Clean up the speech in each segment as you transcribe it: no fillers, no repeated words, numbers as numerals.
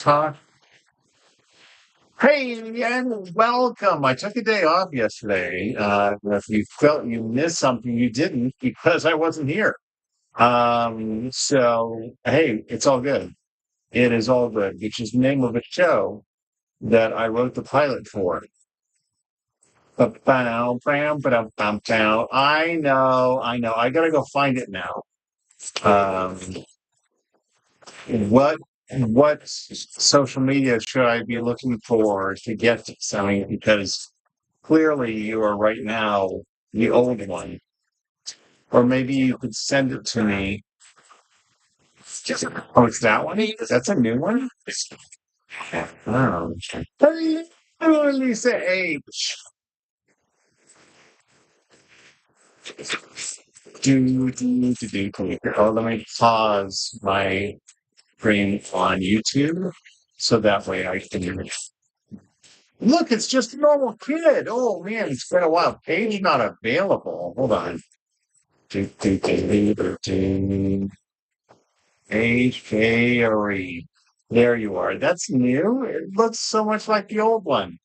Talk. Hey, and welcome. I took a day off yesterday. If you felt you missed something, you didn't because I wasn't here. So hey, it's all good. It is all good, which is the name of a show that I wrote the pilot for. Ba-bow, bow, ba-dum, bum, bow. I know. I gotta go find it now. Um, what what social media should I be looking for to get this? I mean, because clearly you are right now the old one, or maybe you could send it to me. Oh, it's that one. That's a new one. Oh, hello, Lisa H. Do. Oh, let me pause my screen on YouTube so that way I can look. It's just a normal kid. Oh man, it's been a while. Page not available. Hold on. Do. Page Carey. There you are. That's new. It looks so much like the old one.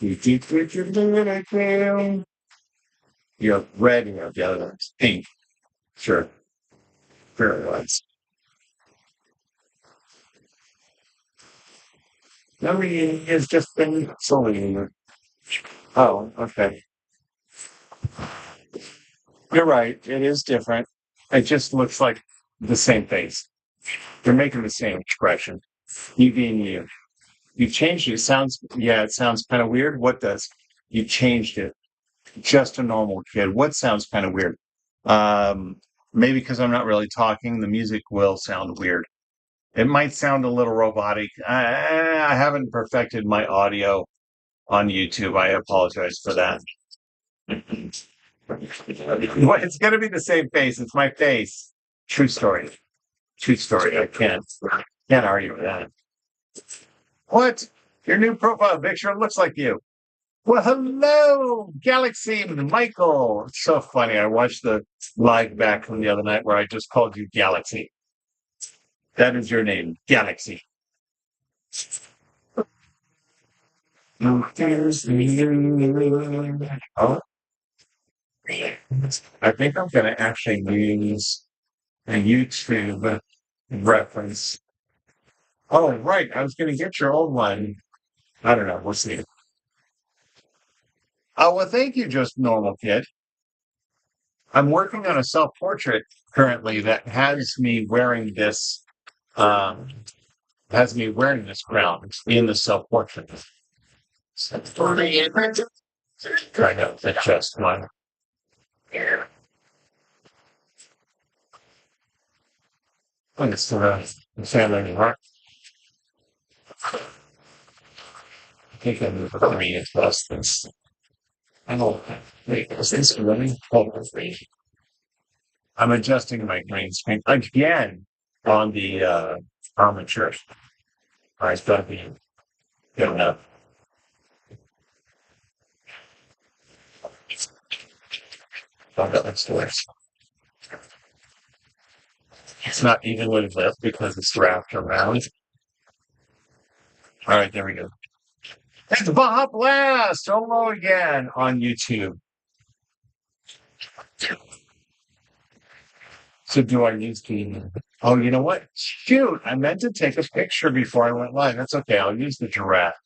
You have red and you have the other one's pink. Sure. Sure it was. Memory has just been solely. Oh, okay. You're right. It is different. It just looks like the same face. You're making the same expression. You being you. You changed it. It sounds, yeah, it sounds kind of weird. What does? You changed it. Just a normal kid. What sounds kind of weird? Um, Maybe because I'm not really talking, the music will sound weird. It might sound a little robotic. I haven't perfected my audio on YouTube. I apologize for that. Well, it's going to be the same face. It's my face. True story. True story. I can't argue with that. What? Your new profile picture looks like you. Well, hello, Galaxy Michael. It's so funny. I watched the live back from the other night where I just called you Galaxy. That is your name, Galaxy. Oh, I think I'm going to actually use a YouTube reference. Oh, right. I was going to get your old one. I don't know. We'll see. Oh, well, thank you, just normal kid. I'm working on a self portrait currently that um, has me wearing this crown in the self portrait. Trying to adjust my hair. I think it's the family heart. I think I'm three is less than. Oh, wait, is this really? Hold on, wait. I'm adjusting my green screen again on the armature. All right, it's got to be good enough. That's the worst. It's not evenly lit because it's wrapped around. All right, there we go. It's Baja Blast! Hello again on YouTube. So do I use the oh, you know what? Shoot, I meant to take a picture before I went live. That's okay. I'll use the giraffe.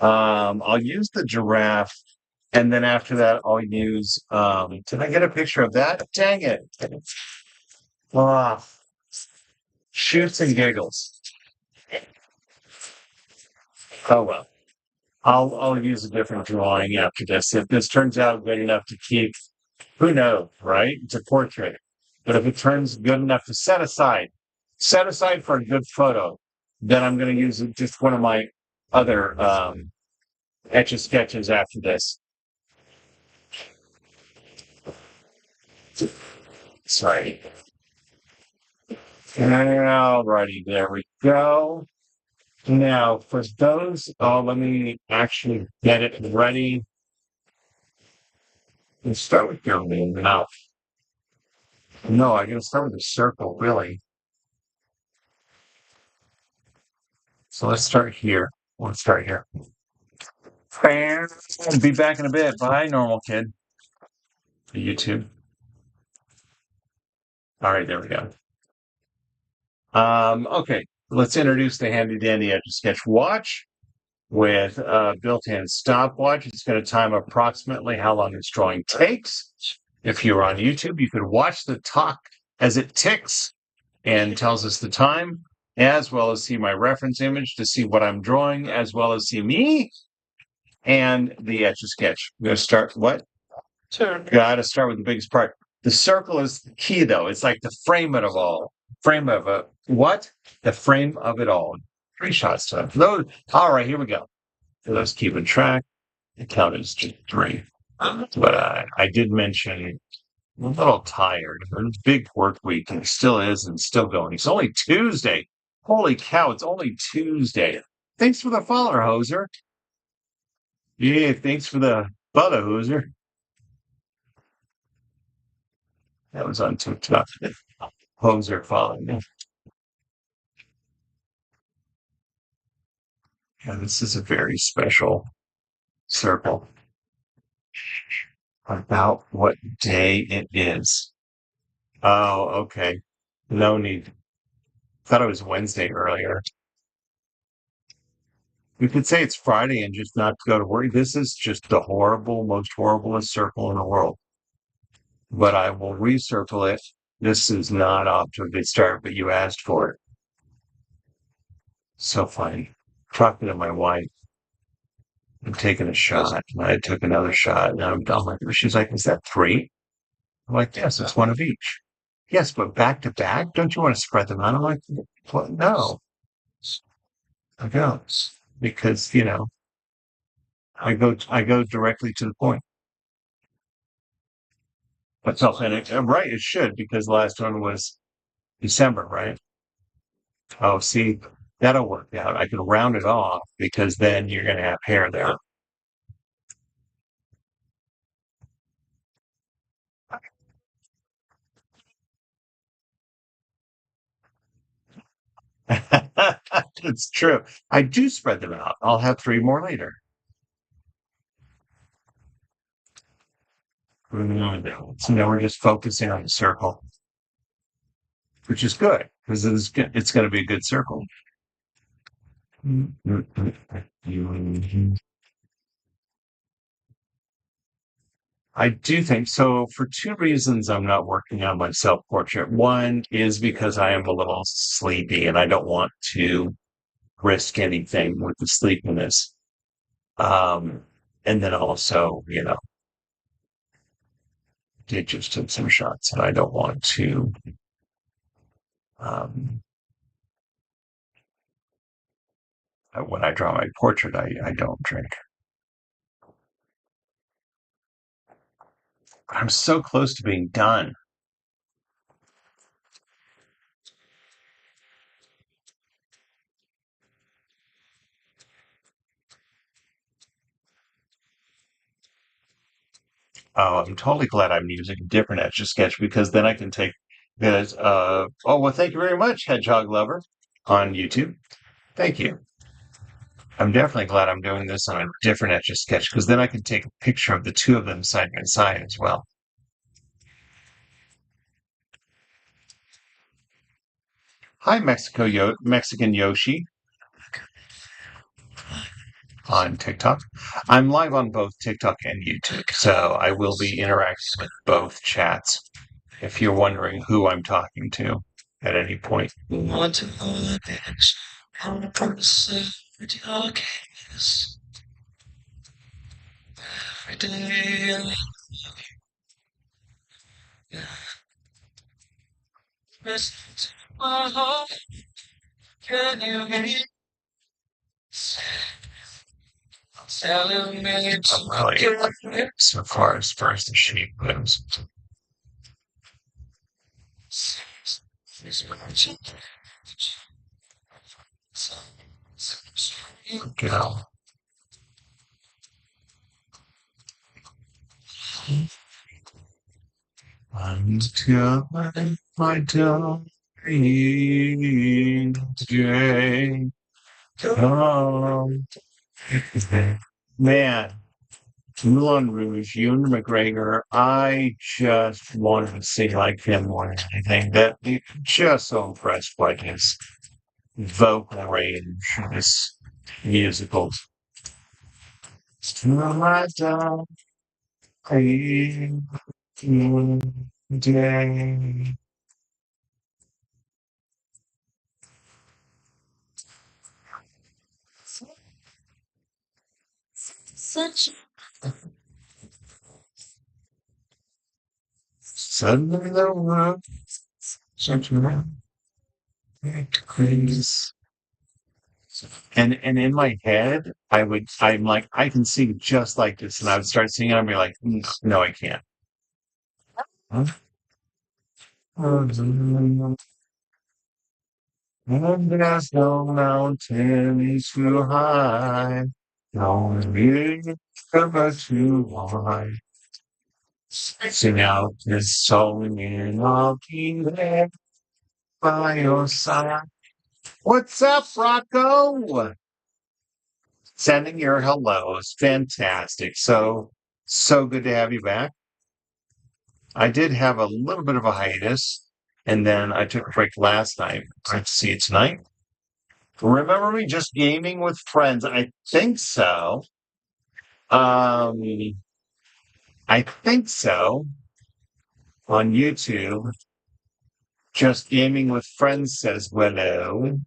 I'll use the giraffe, and then after that, I'll use. Did I get a picture of that? Dang it! Ah, shoots and giggles. Oh well. I'll use a different drawing after this. If this turns out good enough to keep, who knows, right? It's a portrait. But if it turns good enough to set aside for a good photo, then I'm going to use just one of my other etch a sketches after this. Sorry. Alrighty, there we go. Now, for those, let me actually get it ready. Let's start with your mouth. No, I'm going to start with a circle, really. So let's start here. Let's start here. I'll be back in a bit. Bye, normal kid. YouTube. All right, there we go. Okay, let's introduce the handy dandy Etch A Sketch watch with a built-in stopwatch. It's going to time approximately how long this drawing takes. If you're on YouTube, you can watch the talk as it ticks and tells us the time, as well as see my reference image to see what I'm drawing, as well as see me and the Etch A Sketch. I'm going to start what? Sure. Got to start with the biggest part. The circle is the key, though. It's like the frame of it all. Frame of it. What? The frame of it all. 3 shots to those. All right, here we go. For those keeping track, the count is just 3. But I did mention I'm a little tired. It was a big work week, and it still is, and still going. It's only Tuesday. Holy cow! It's only Tuesday. Thanks for the follower, Hoser. Yeah, thanks for the butter, Hoser. That was on TikTok. Hoser following me. Yeah, this is a very special circle about what day it is. Oh, okay. No need. Thought it was Wednesday earlier. We could say it's Friday and just not go to work. This is just the most horriblest circle in the world. But I will recircle it. This is not off to a good start, but you asked for it. So funny. Talking to my wife. I'm taking a shot. And I took another shot. And I'm done with her. She's like, "Is that 3?" I'm like, "Yes, it's one of each." "Yes, but back to back? Don't you want to spread them out?" I'm like, "What? No, I don't." Because, I go directly to the point. But no, and right, it should, because the last one was December, right? Oh, see, that'll work out. I can round it off because then you're going to have hair there. It's true. I do spread them out. I'll have 3 more later. So now we're just focusing on the circle, which is good because it's going to be a good circle. I do think so. For 2 reasons, I'm not working on my self portrait. One is because I am a little sleepy and I don't want to risk anything with the sleepiness. Um, and then also, did just took some shots and I don't want to, um, when I draw my portrait, I don't drink. I'm so close to being done. Oh, I'm totally glad I'm using a different Etch A Sketch because then I can take this. Oh, well, thank you very much, Hedgehog Lover on YouTube. Thank you. I'm definitely glad I'm doing this on a different Etch A Sketch because then I can take a picture of the 2 of them side by side as well. Hi, Mexican Yoshi on TikTok. I'm live on both TikTok and YouTube, so I will be interacting with both chats if you're wondering who I'm talking to at any point. I'm really so far as the shape goes. Go. Until my dying day. Oh, man. Moulin Rouge, Ewan McGregor. I just wanted to sing like him more than anything. That just so impressed by his vocal range, his musicals. My darling day. Such suddenly the world such a craze. And in my head, I'm like, I can sing just like this. And I would start singing, I'd be like, no, I can't. Huh? And there's no mountain too high, no river too wide. Sing out this song and I'll be there by your side. What's up, Rocco? Sending your hellos. Fantastic. So good to have you back. I did have a little bit of a hiatus, and then I took a break last night. Great to see you tonight. Remember me just gaming with friends? I think so. Um, I think so. On YouTube, just gaming with friends says hello.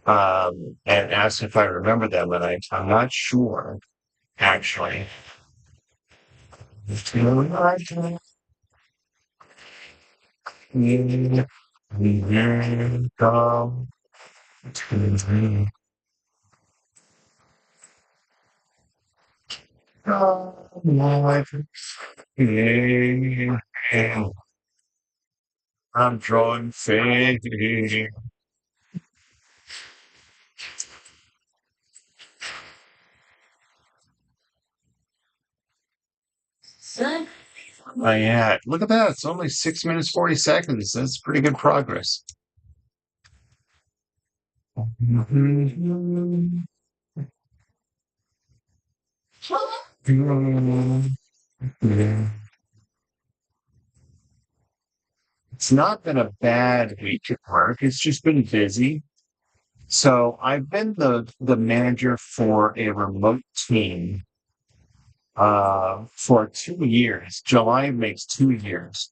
And asked if I remember them, and I'm not sure actually. I'm drawing fade. Oh, yeah. Look at that. It's only 6 minutes, 40 seconds. That's pretty good progress. It's not been a bad week at work. It's just been busy. So I've been the manager for a remote team for 2 years. July makes 2 years.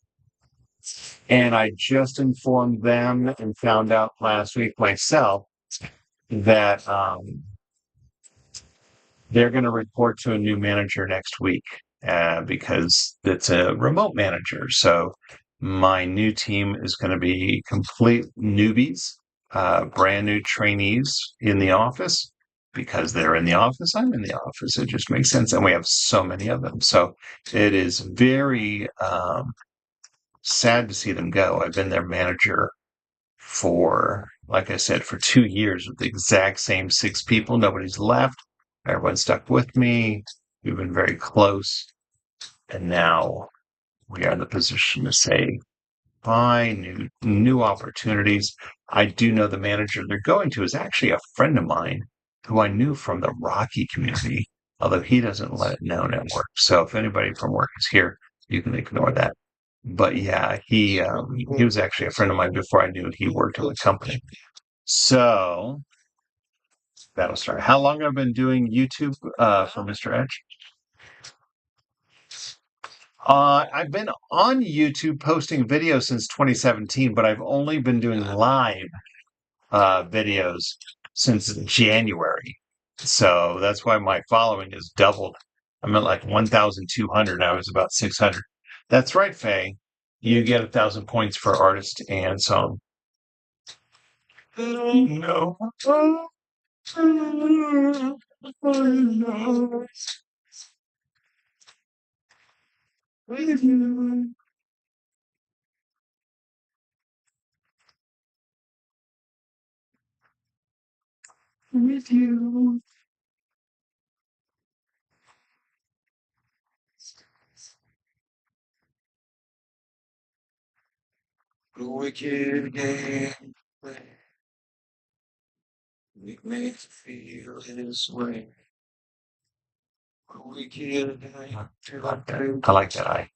And I just informed them and found out last week myself that they're going to report to a new manager next week because it's a remote manager. So my new team is going to be complete newbies, brand new trainees in the office. Because they're in the office, I'm in the office. It just makes sense. And we have so many of them. So it is very sad to see them go. I've been their manager for, like I said, for 2 years with the exact same six people. Nobody's left. Everyone stuck with me. We've been very close. And now we are in the position to say bye, new opportunities. I do know the manager they're going to is actually a friend of mine who I knew from the Rocky community, although he doesn't let it known at work. So if anybody from work is here, you can ignore that. But yeah, he was actually a friend of mine before I knew he worked in the company. So that'll start. How long have I been doing YouTube for Mr. Edge? I've been on YouTube posting videos since 2017, but I've only been doing live videos since January. So that's why my following has doubled. I'm at like 1,200. I was about 600. That's right, Faye. You get 1,000 points for artist and song. No. With you. With you. Wicked game. It makes feel this way. We can I like that I.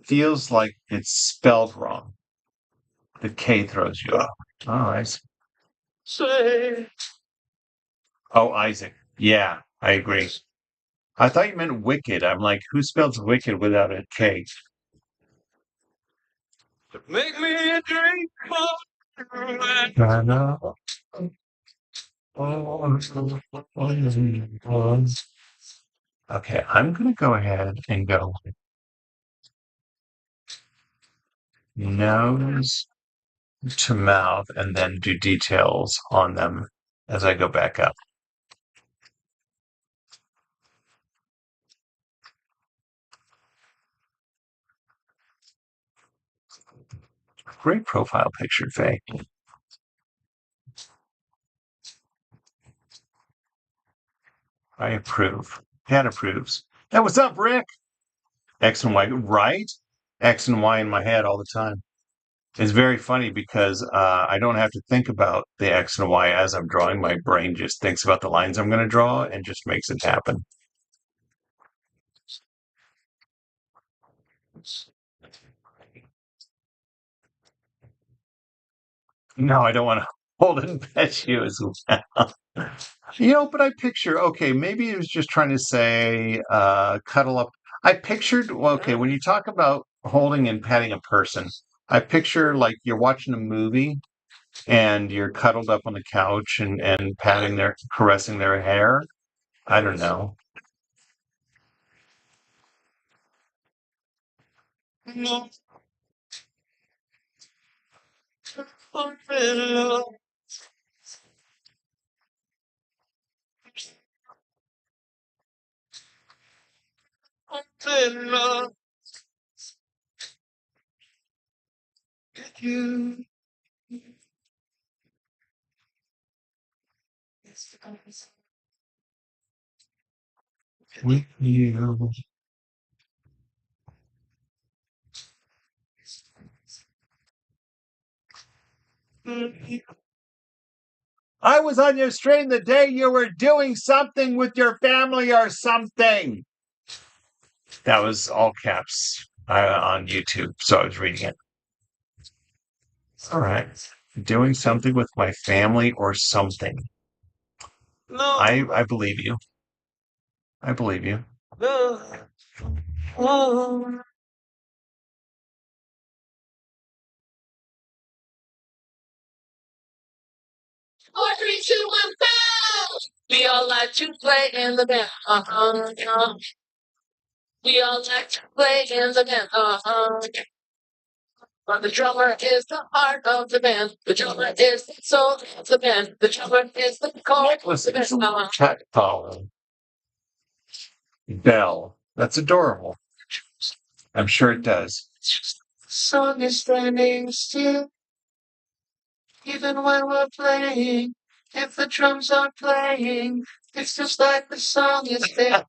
Feels like it's spelled wrong. The K throws you off. Oh, I see. Say. Oh, Isaac. Yeah, I agree. I thought you meant wicked. I'm like, who spells wicked without a K? Make me a drink I know. Okay, I'm gonna go ahead and go nose to mouth and then do details on them as I go back up. Great profile picture, Faye. I approve. Pat approves. Hey, what's up, Rick? X and Y, right? X and Y in my head all the time. It's very funny because I don't have to think about the X and Y as I'm drawing. My brain just thinks about the lines I'm going to draw and just makes it happen. No, I don't want to hold it and pet you as well. But I picture, okay, maybe it was just trying to say cuddle up. I pictured, well, okay, when you talk about holding and petting a person, I picture like you're watching a movie and you're cuddled up on the couch and patting caressing their hair. I don't know. No. With you. I was on your stream the day you were doing something with your family or something. That was all caps on YouTube, so I was reading it. All right. Doing something with my family or something. No. I believe you. I believe you. No. Oh. 4, 3, 2, 1, go! We all like to play in the band. We all like to play in the band. But the drummer is the heart of the band. The drummer is the soul of the band. The drummer is the core of the band. Cat calling. Bell. That's adorable. I'm sure it does. The song is standing still, even when we're playing. If the drums are playing, it's just like the song is there.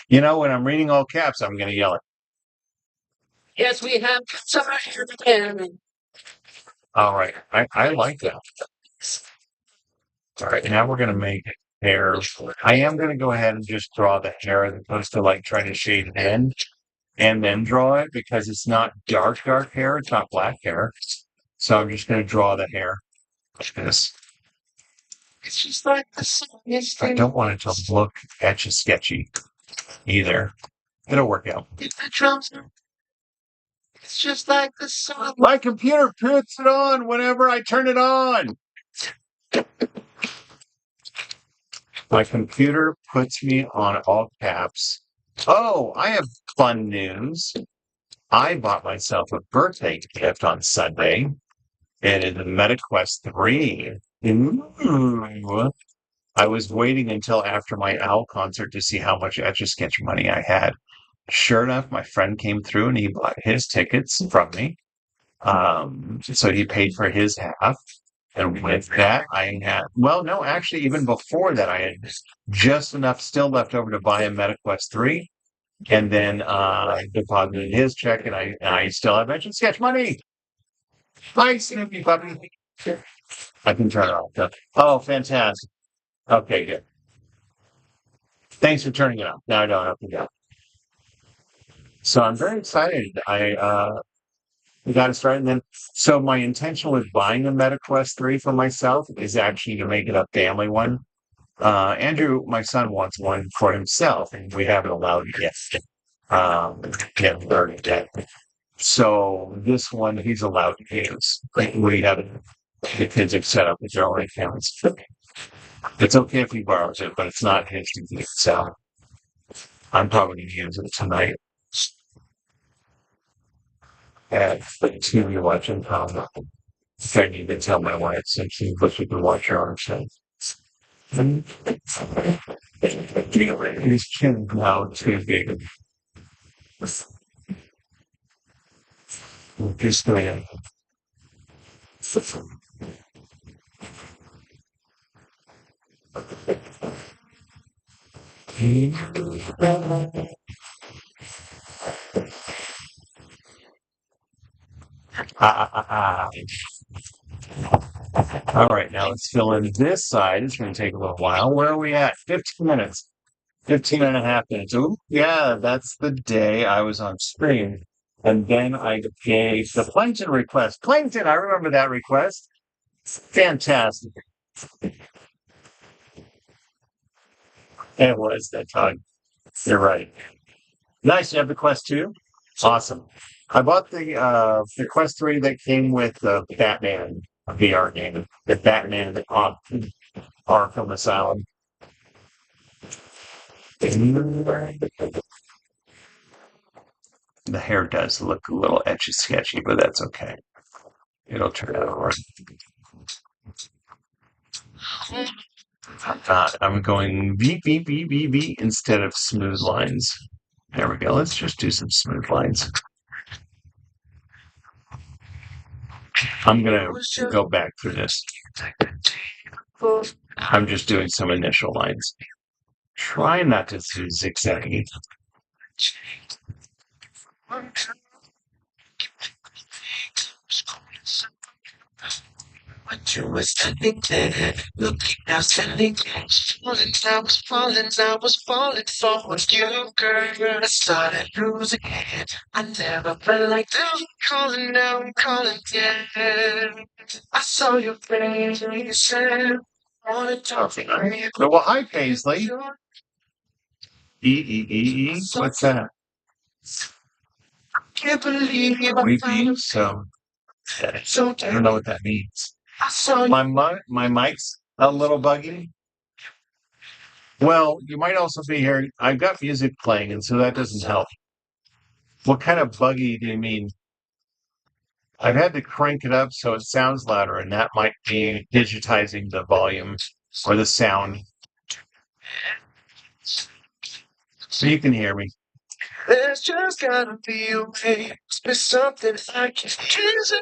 When I'm reading all caps, I'm going to yell it. Yes, we have guitar again. All right. I like that. All right. Now we're going to make hair. I am going to go ahead and just draw the hair as opposed to like trying to shade it in and then draw it because it's not dark hair. It's not black hair. So I'm just going to draw the hair like this. It's just like the song. I don't want it to look Etch A Sketchy either. It'll work out. The drums. It's just like the song. My computer puts it on whenever I turn it on. My computer puts me on all caps. Oh, I have fun news. I bought myself a birthday gift on Sunday. It is a MetaQuest 3. Ooh. I was waiting until after my Owl concert to see how much Etch A Sketch money I had. Sure enough, my friend came through and he bought his tickets from me. So he paid for his half. And with that, I had, well, no, actually, even before that, I had just enough still left over to buy a MetaQuest 3. And then I deposited his check, and I still have Etch A Sketch money. Bye, Snoopy Puppy. I can turn it off. Oh, fantastic. Okay, good. Thanks for turning it off. Now I don't have to go. So I'm very excited. I got it started. And then, so my intention with buying a Meta Quest 3 for myself is actually to make it a family one. Andrew, my son, wants one for himself, and we haven't allowed it yet. Can't learn it yet. So this one he's allowed to use. Like, we have the kids have set up with their own accounts. It's okay if he borrows it, but it's not his to use. So I'm probably going to use it tonight at the TV watching. I need to tell my wife since she can watch her own stuff. His chin now too big. Just going ah. All right, now let's fill in this side. It's going to take a little while. Where are we at? 15 minutes. 15 and a half minutes. Ooh, yeah, that's the day I was on stream. And then I gave the Plankton request. Plankton, I remember that request. Fantastic. It was that time. You're right. Nice. You have the Quest 2? Awesome. I bought the Quest 3 that came with the Batman VR game. The Batman Arkham Asylum. The hair does look a little etchy sketchy, but that's okay. It'll turn out all right. I'm going beep, beep, beep, beep, beep instead of smooth lines. There we go. Let's just do some smooth lines. I'm going to go back through this. I'm just doing some initial lines. Try not to zigzag. What you was thinking, looking now, standing, falling, I was falling, I was falling for you, girl. I started losing it. I never felt like this. Calling now, I'm calling, yeah. I saw your face, and you said, wanna talk to me. Well, hi, Paisley. What's that? Can't believe we beat so. I don't know what that means. My mic's a little buggy. Well, you might also be hearing. I've got music playing, and so that doesn't help. What kind of buggy do you mean? I've had to crank it up so it sounds louder, and that might be digitizing the volume or the sound, so you can hear me. There's just gotta be a way. There's something I can choose.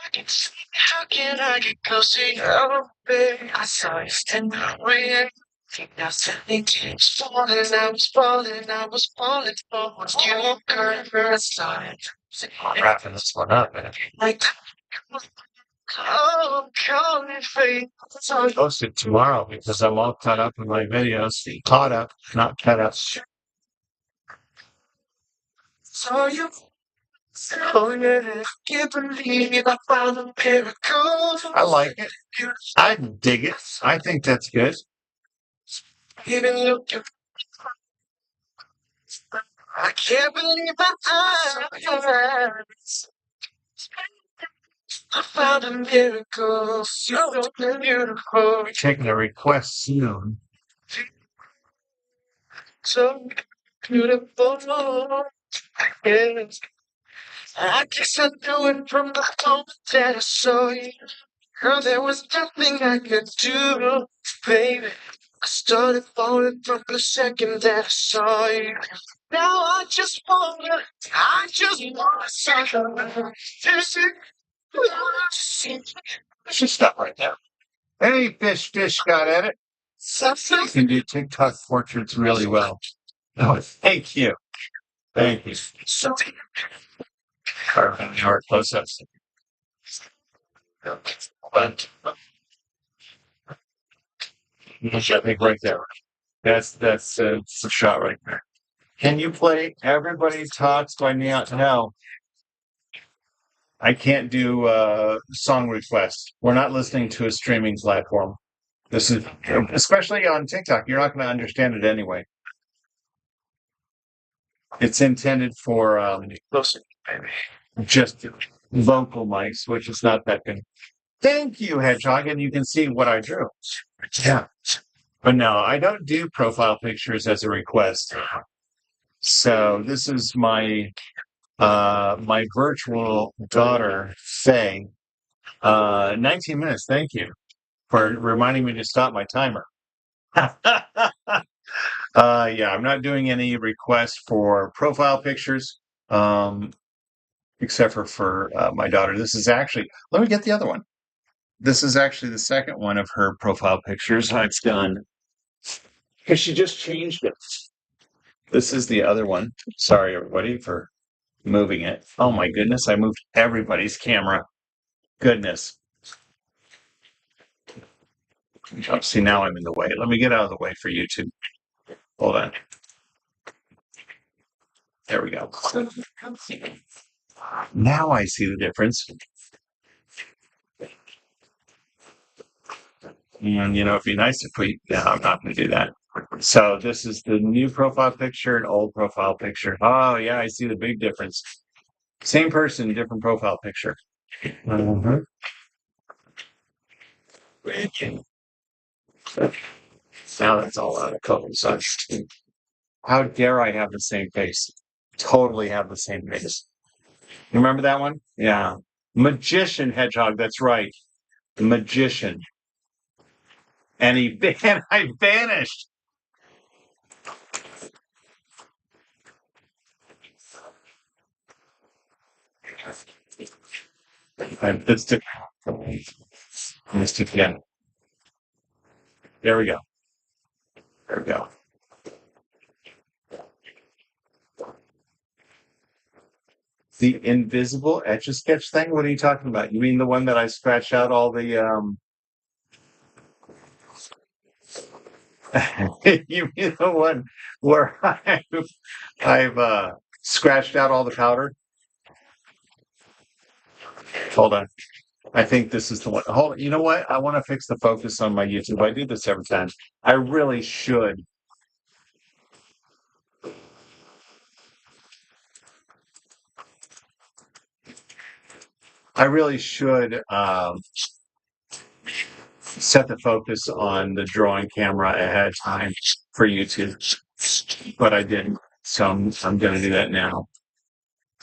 I can see. How can I get close to you, baby? I saw you standing away. Now standing, falling, I was falling, I was falling for you, girl. I started. I'm wrapping this one up, man. Like, oh, calling fate. I'll post it tomorrow because I'm all caught up in my videos. Caught up, not cut up. So you. Oh yeah, can't believe I found a miracle. I like it. I dig it. I think that's good. Even look, I can't believe my eyes. I found a miracle. So beautiful. We're taking a request soon. So beautiful. Yes. I guess I knew it from the moment that I saw you. Girl, there was nothing I could do, baby. I started falling from the second that I saw you. Now I just wanna I should stop right there. Hey, fish got at it. You can do TikTok portraits really well. Oh, thank you. Thank you. Our close ups. But I think right there. That's a shot right there. Can you play Everybody Talks by Neon? No, I can't do song requests. We're not listening to a streaming platform. This is especially on TikTok. You're not going to understand it anyway. It's intended for just vocal mics, which is not that good. Thank you, Hedgehog, and you can see what I drew. Yeah, but no, I don't do profile pictures as a request. So this is my virtual daughter, Faye. 19 minutes. Thank you for reminding me to stop my timer. Yeah, I'm not doing any requests for profile pictures, um, except for my daughter. This is actually, let me get the other one. This is actually the second one of her profile pictures I've done because she just changed it. This is the other one. Sorry, everybody, for moving it. Oh my goodness, I moved everybody's camera. Goodness. Oh, see, now I'm in the way. Let me get out of the way for YouTube. Hold on. There we go. Now I see the difference. And, it'd be nice if we, yeah, I'm not going to do that. So this is the new profile picture and old profile picture. Oh, yeah, I see the big difference. Same person, different profile picture. Mhm. Now that's all out of focus. How dare I have the same face? Totally have the same face. You remember that one? Yeah. Magician Hedgehog, that's right. The magician. And I vanished. I missed it again. There we go. There we go. The invisible Etch A Sketch thing? What are you talking about? You mean the one that I scratched out all the you mean the one where I've scratched out all the powder? Hold on. I think this is the one. Hold, you know what? I want to fix the focus on my YouTube. I do this every time. I really should. I really should set the focus on the drawing camera ahead of time for YouTube, but I didn't. So I'm going to do that now.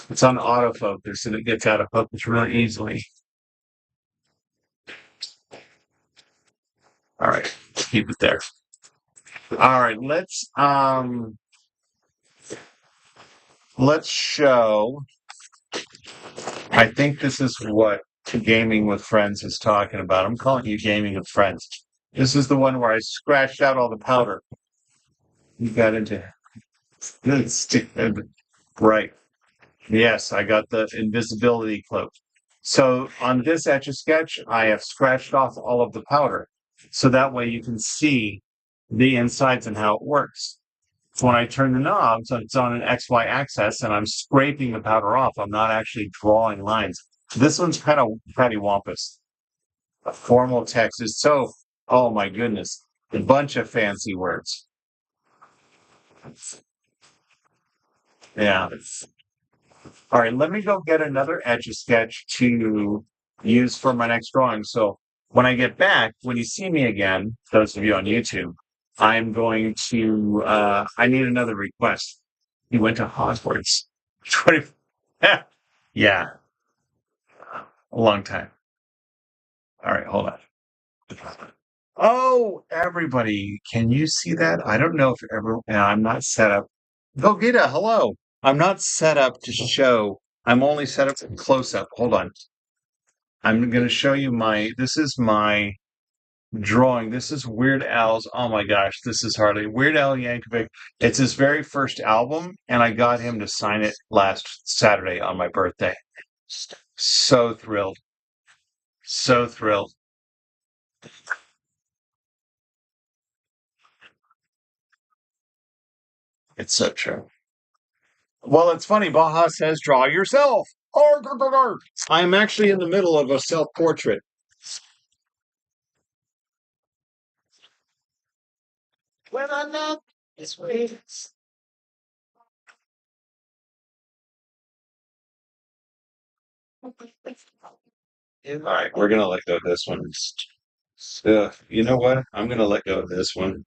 It's on autofocus and it gets out of focus really easily. All right, keep it there. All right, let's show. I think this is what Gaming with Friends is talking about. I'm calling you Gaming with Friends. This is the one where I scratched out all the powder. You got into good stupid. Right. Yes, I got the invisibility cloak. So on this Etch A Sketch, I have scratched off all of the powder. So that way you can see the insides and how it works. So when I turn the knob, so it's on an XY axis and I'm scraping the powder off, I'm not actually drawing lines. This one's kind of cattywampus. A formal text is so, oh my goodness, a bunch of fancy words. Yeah. All right, let me go get another Etch A Sketch to use for my next drawing. So when I get back, when you see me again, those of you on YouTube, I'm going to, I need another request. He went to Hogwarts. 20, yeah, a long time. All right, hold on. Oh, everybody, can you see that? I don't know if I'm not set up. Go Gita, hello. I'm not set up to show. I'm only set up for close up. Hold on. I'm going to show you this is my drawing. This is Weird Al's. Oh my gosh, this is hardly Weird Al Yankovic. It's his very first album, and I got him to sign it last Saturday on my birthday. So thrilled. So thrilled. It's so true. Well, it's funny. Baja says, draw yourself. Arr, grr, grr, grr. I'm actually in the middle of a self portrait. When I know it's sweet. All right, we're gonna let go of this one. You know what? I'm gonna let go of this one.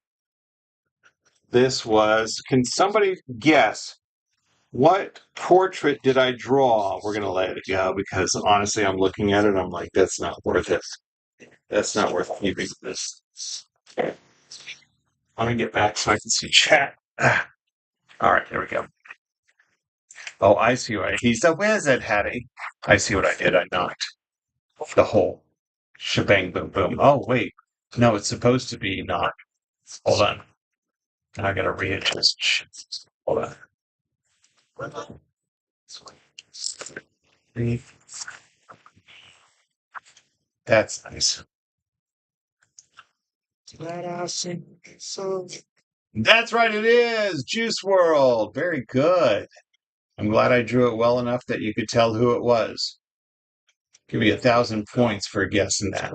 This was. Can somebody guess what portrait did I draw? We're gonna let it go because honestly, I'm looking at it. I'm like, that's not worth it. That's not worth keeping this. Let me get back so I can see chat. All right, here we go. Oh, I see what he's a wizard, Hattie. I see what I did. I knocked the whole shebang, boom, boom. Oh, wait. No, it's supposed to be not. Hold on. I gotta readjust. Hold on. That's nice. That's right, it is Juice World. Very good. I'm glad I drew it well enough that you could tell who it was. Give me 1,000 points for guessing that.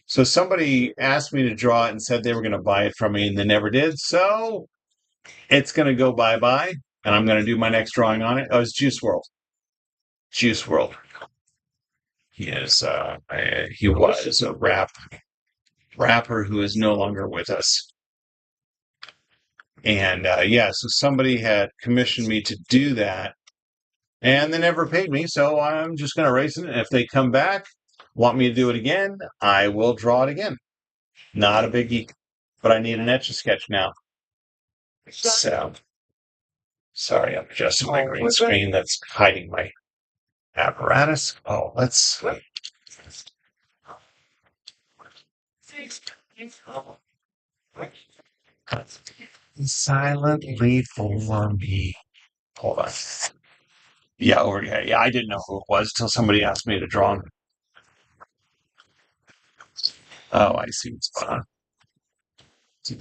So somebody asked me to draw it and said they were going to buy it from me, and they never did. So it's going to go bye-bye, and I'm going to do my next drawing on it. Oh, it's Juice World. Juice World. He was a rapper who is no longer with us. And yeah, so somebody had commissioned me to do that, and they never paid me. So I'm just going to erase it. And if they come back, want me to do it again, I will draw it again. Not a biggie. But I need an Etch A Sketch now. So sorry, I'm adjusting my green screen. That's hiding my apparatus. Oh, let's. Silently for me. Hold on. Yeah, over here. Yeah, I didn't know who it was until somebody asked me to draw him. Oh, I see what's going on.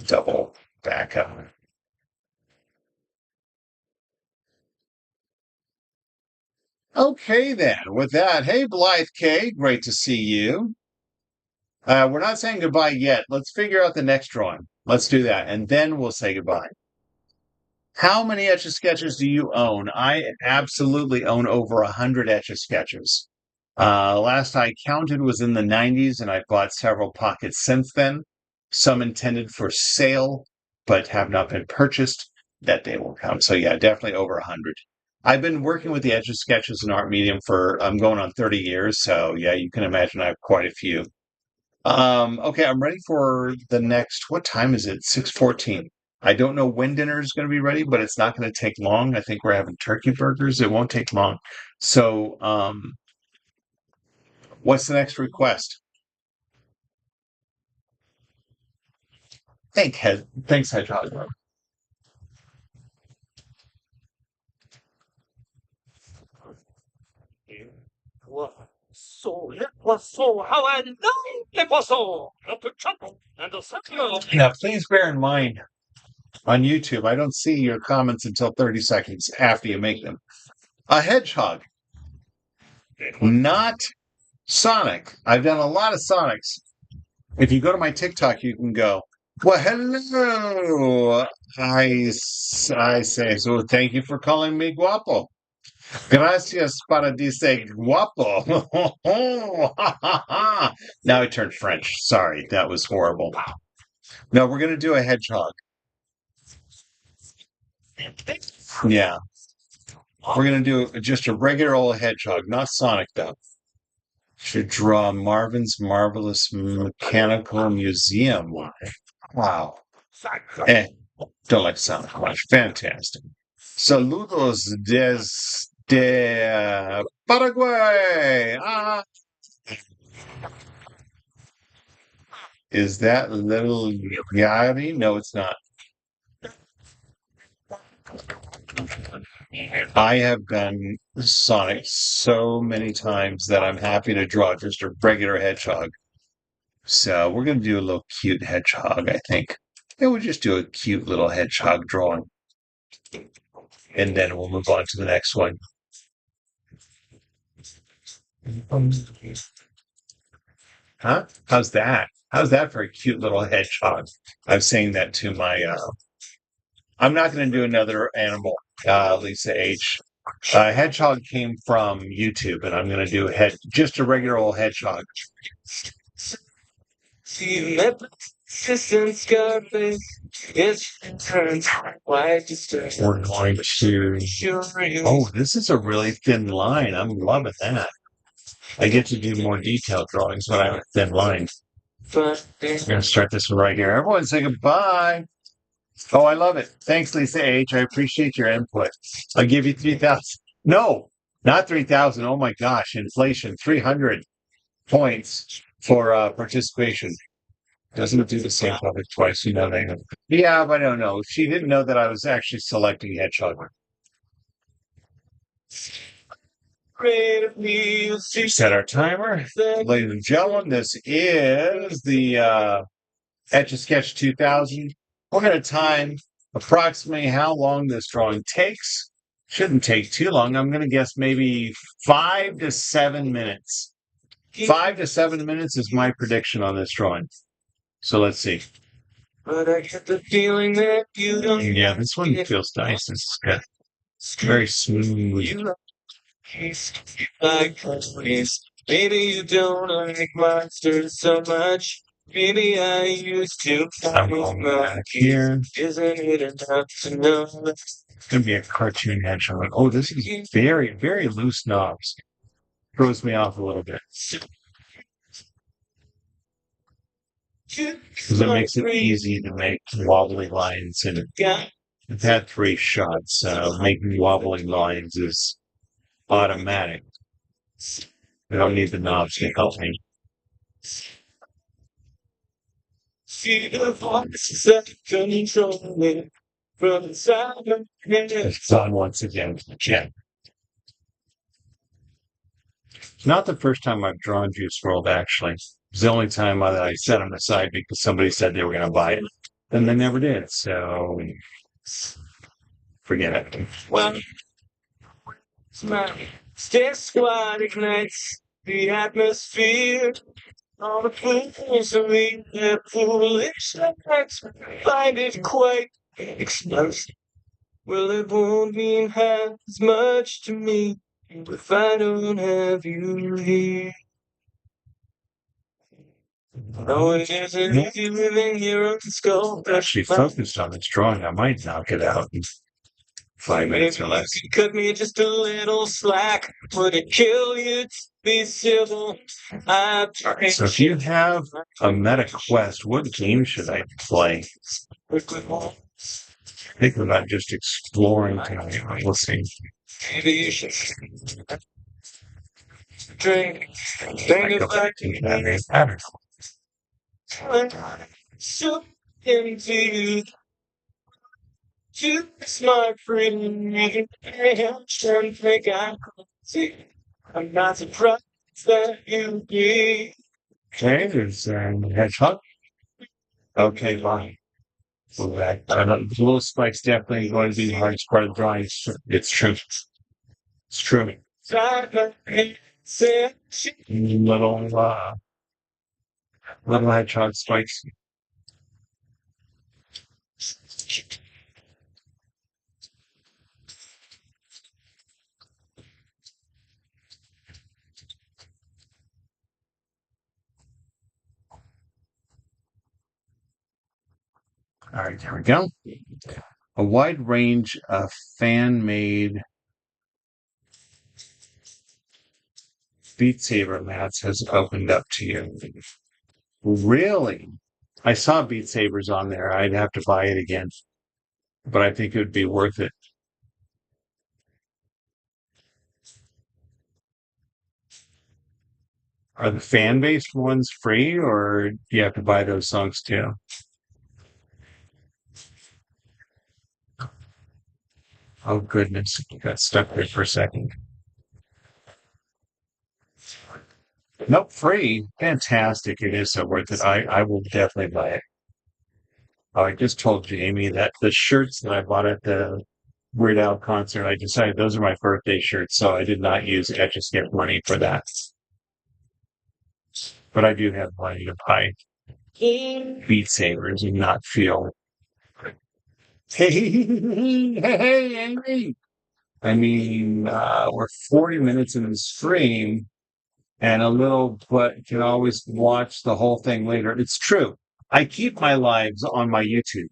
Double back up. Okay, then. With that, hey, Blythe K, great to see you. We're not saying goodbye yet. Let's figure out the next drawing. Let's do that, and then we'll say goodbye. How many Etch A Sketches do you own? I absolutely own over 100 Etch A Sketches. Last I counted was in the 90s, and I've bought several pockets since then. Some intended for sale, but have not been purchased. That day will come. So yeah, definitely over 100. I've been working with the Etch A Sketch as an art medium for I'm going on 30 years. So yeah, you can imagine I have quite a few. Okay, I'm ready for the next. What time is it? 6:14. I don't know when dinner is going to be ready, but it's not going to take long. I think we're having turkey burgers. It won't take long. So, what's the next request? Thanks, Hedgehog. Now, please bear in mind on YouTube, I don't see your comments until 30 seconds after you make them. A hedgehog, not Sonic. I've done a lot of Sonics. If you go to my TikTok, you can go, well, hello. I say, so thank you for calling me guapo. Gracias para dice guapo. Now I turned French. Sorry, that was horrible. No, we're going to do a hedgehog. Yeah. We're going to do just a regular old hedgehog, not Sonic, though. Should draw Marvin's Marvelous Mechanical Museum. Wow. Don't like Sonic much. Fantastic. Saludos desde Paraguay. Is that little Yari? No, it's not. I have done Sonic so many times that I'm happy to draw just a regular hedgehog. So we're going to do a little cute hedgehog, I think. And we'll just do a cute little hedgehog drawing. and then we'll move on to the next one. Huh? How's that? How's that for a cute little hedgehog? I'm saying that to my. I'm not going to do another animal, Lisa H. Hedgehog came from YouTube, and I'm going to do just a regular old hedgehog. See, assistant Scarface. It's turns white disturbed. We're going to. Oh, this is a really thin line. I'm loving that. I get to do more detailed drawings when I have a thin line. I'm going to start this one right here. Everyone say goodbye. Oh, I love it. Thanks, Lisa H. I appreciate your input. I'll give you 3,000. No, not 3,000. Oh my gosh, inflation. 300 points for participation. Doesn't do the same topic twice, you know that. Yeah, but I don't know. She didn't know that I was actually selecting Hedgehog. Set our timer. Ladies and gentlemen, this is the Etch A Sketch 2000. We're going to time approximately how long this drawing takes. Shouldn't take too long. I'm going to guess maybe 5 to 7 minutes. 5 to 7 minutes is my prediction on this drawing. So let's see. But I get the feeling that you don't. Yeah, this one feels nice. It's good. It's very smooth. Like ponies. Maybe you don't like monsters so much. Maybe I used to. I'm going back here. Isn't it enough to know? It's going to be a cartoon hedgehog. Oh, this is very, very loose knobs. Throws me off a little bit. Because it makes it easy to make wobbly lines. And I've had 3 shots. Making wobbly lines is automatic. I don't need the knobs to help me. See the voices that control me from inside of me. It's on once again. Yeah. It's not the first time I've drawn Juice WRLD, actually. It's the only time that I set them aside because somebody said they were going to buy it. And they never did. So, forget it. Well, Stay Squad ignites the atmosphere. All the fools who leave their foolish lives find it quite explosive. Well, it won't mean half as much to me if I don't have you here. No, it isn't easy living here on the skull. Actually focused on this drawing. I might knock it out in 5 minutes or less. You cut me just a little slack. Would it kill you to be civil? So if you have a meta quest, what game should I play? Think about just exploring tonight. We'll see. Maybe you should drink. Think about it. I don't know. So into you, smart friend. Don't think I could see. I'm not surprised that you be. Okay, there's Hedgehog. Okay, fine. The little spike's definitely going to be the hardest part of the drawing. It's true. It's true. Little hedgehog spikes. All right, there we go. A wide range of fan-made Beat Saber mats has opened up to you. Really? I saw Beat Sabers on there. I'd have to buy it again, but I think it would be worth it. Are the fan-based ones free, or do you have to buy those songs too? Oh, goodness. Got stuck there for a second. Nope, free. Fantastic. It is so worth it. I will definitely buy it. Oh, I just told Jamie that the shirts that I bought at the Weird Al concert, I decided those are my birthday shirts, so I did not use Etch A Sketch money for that. But I do have money to buy Beat Sabers and not feel, hey, hey, Amy. I mean, we're 40 minutes in the stream and a little, but can always watch the whole thing later. It's true. I keep my lives on my YouTube.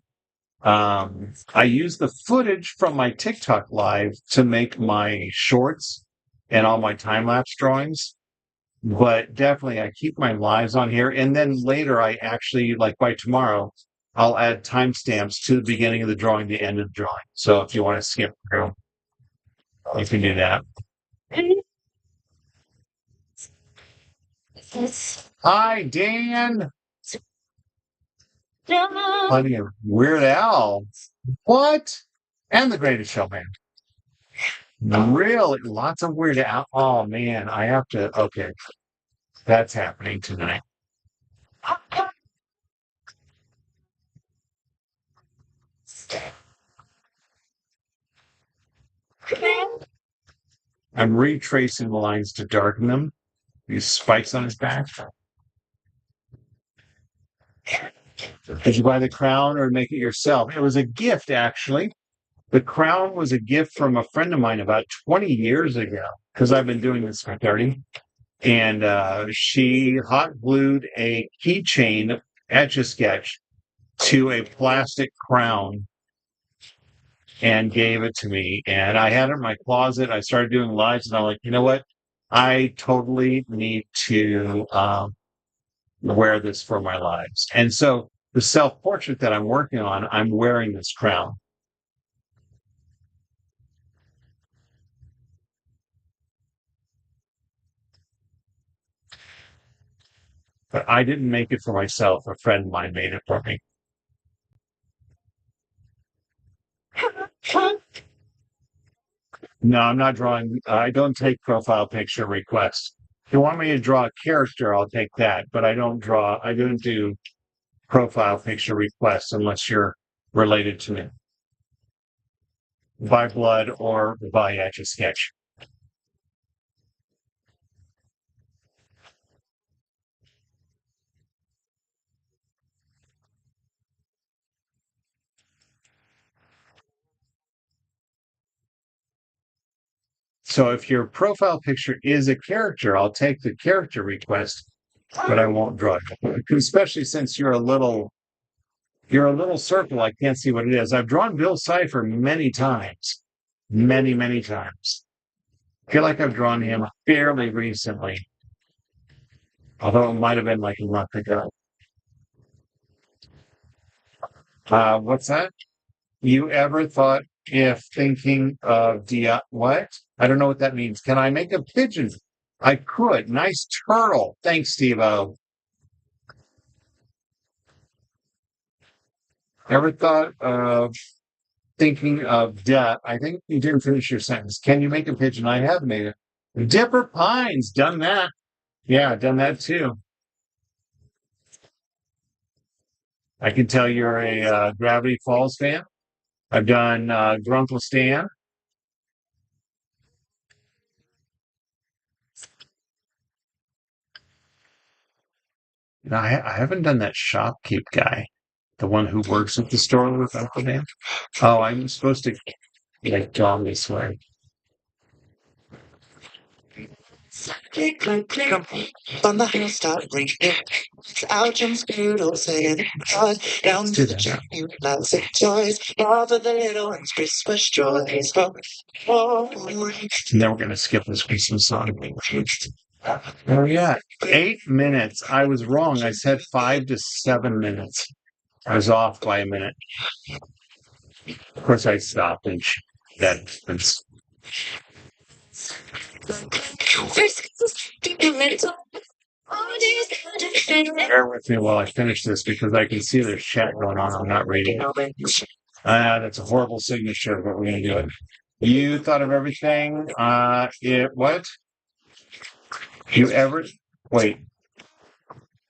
I use the footage from my TikTok live to make my shorts and all my time lapse drawings. But definitely, I keep my lives on here. And then later, I actually, like by tomorrow, I'll add timestamps to the beginning of the drawing, the end of the drawing. So if you want to skip through, you can do that. Hi, Dan. Plenty of Weird Al. What? And the Greatest Showman. Really? Lots of Weird Al. Oh, man. I have to. Okay. That's happening tonight. I'm retracing the lines to darken them. These spikes on his back. Did you buy the crown or make it yourself? It was a gift, actually. The crown was a gift from a friend of mine about 20 years ago, because I've been doing this for 30. And she hot glued a keychain Etch A Sketch to a plastic crown and gave it to me. And I had it in my closet. I started doing lives, and I'm like, you know what? I totally need to wear this for my lives. And so the self-portrait that I'm working on, I'm wearing this crown. But I didn't make it for myself. A friend of mine made it for me. No, I'm not drawing. I don't take profile picture requests. If you want me to draw a character, I'll take that. But I don't do profile picture requests unless you're related to me by blood or by Etch A Sketch. So if your profile picture is a character, I'll take the character request, but I won't draw it. Especially since you're a little circle. I can't see what it is. I've drawn Bill Cipher many times, many, many times. I feel like I've drawn him fairly recently, although it might have been like a month ago. What's that? You ever thought if thinking of what? I don't know what that means. Can I make a pigeon? I could. Nice turtle. Thanks, Steve-O. Ever thought of thinking of death? I think you didn't finish your sentence. Can you make a pigeon? I have made it. Dipper Pines, done that. Yeah, done that too. I can tell you're a Gravity Falls fan. I've done Grunkle Stan. No, I haven't done that Shopkeep guy, the one who works at the store with Uncle Dan. Oh, I'm supposed to like John this way. Click, click, click. On the hilltop ringing. Out jumps Pluto saying, God, down to the chimney, lots of toys. All for the little ones, Christmas joys. Oh, Now we're going to skip this Christmas song. Oh, yeah. 8 minutes. I was wrong. I said 5 to 7 minutes. I was off by a minute. Of course, I stopped and that happens. Bear with me while I finish this because I can see there's chat going on. I'm not reading it. That's a horrible signature, but we're going to do it. You thought of everything. What? You ever, wait,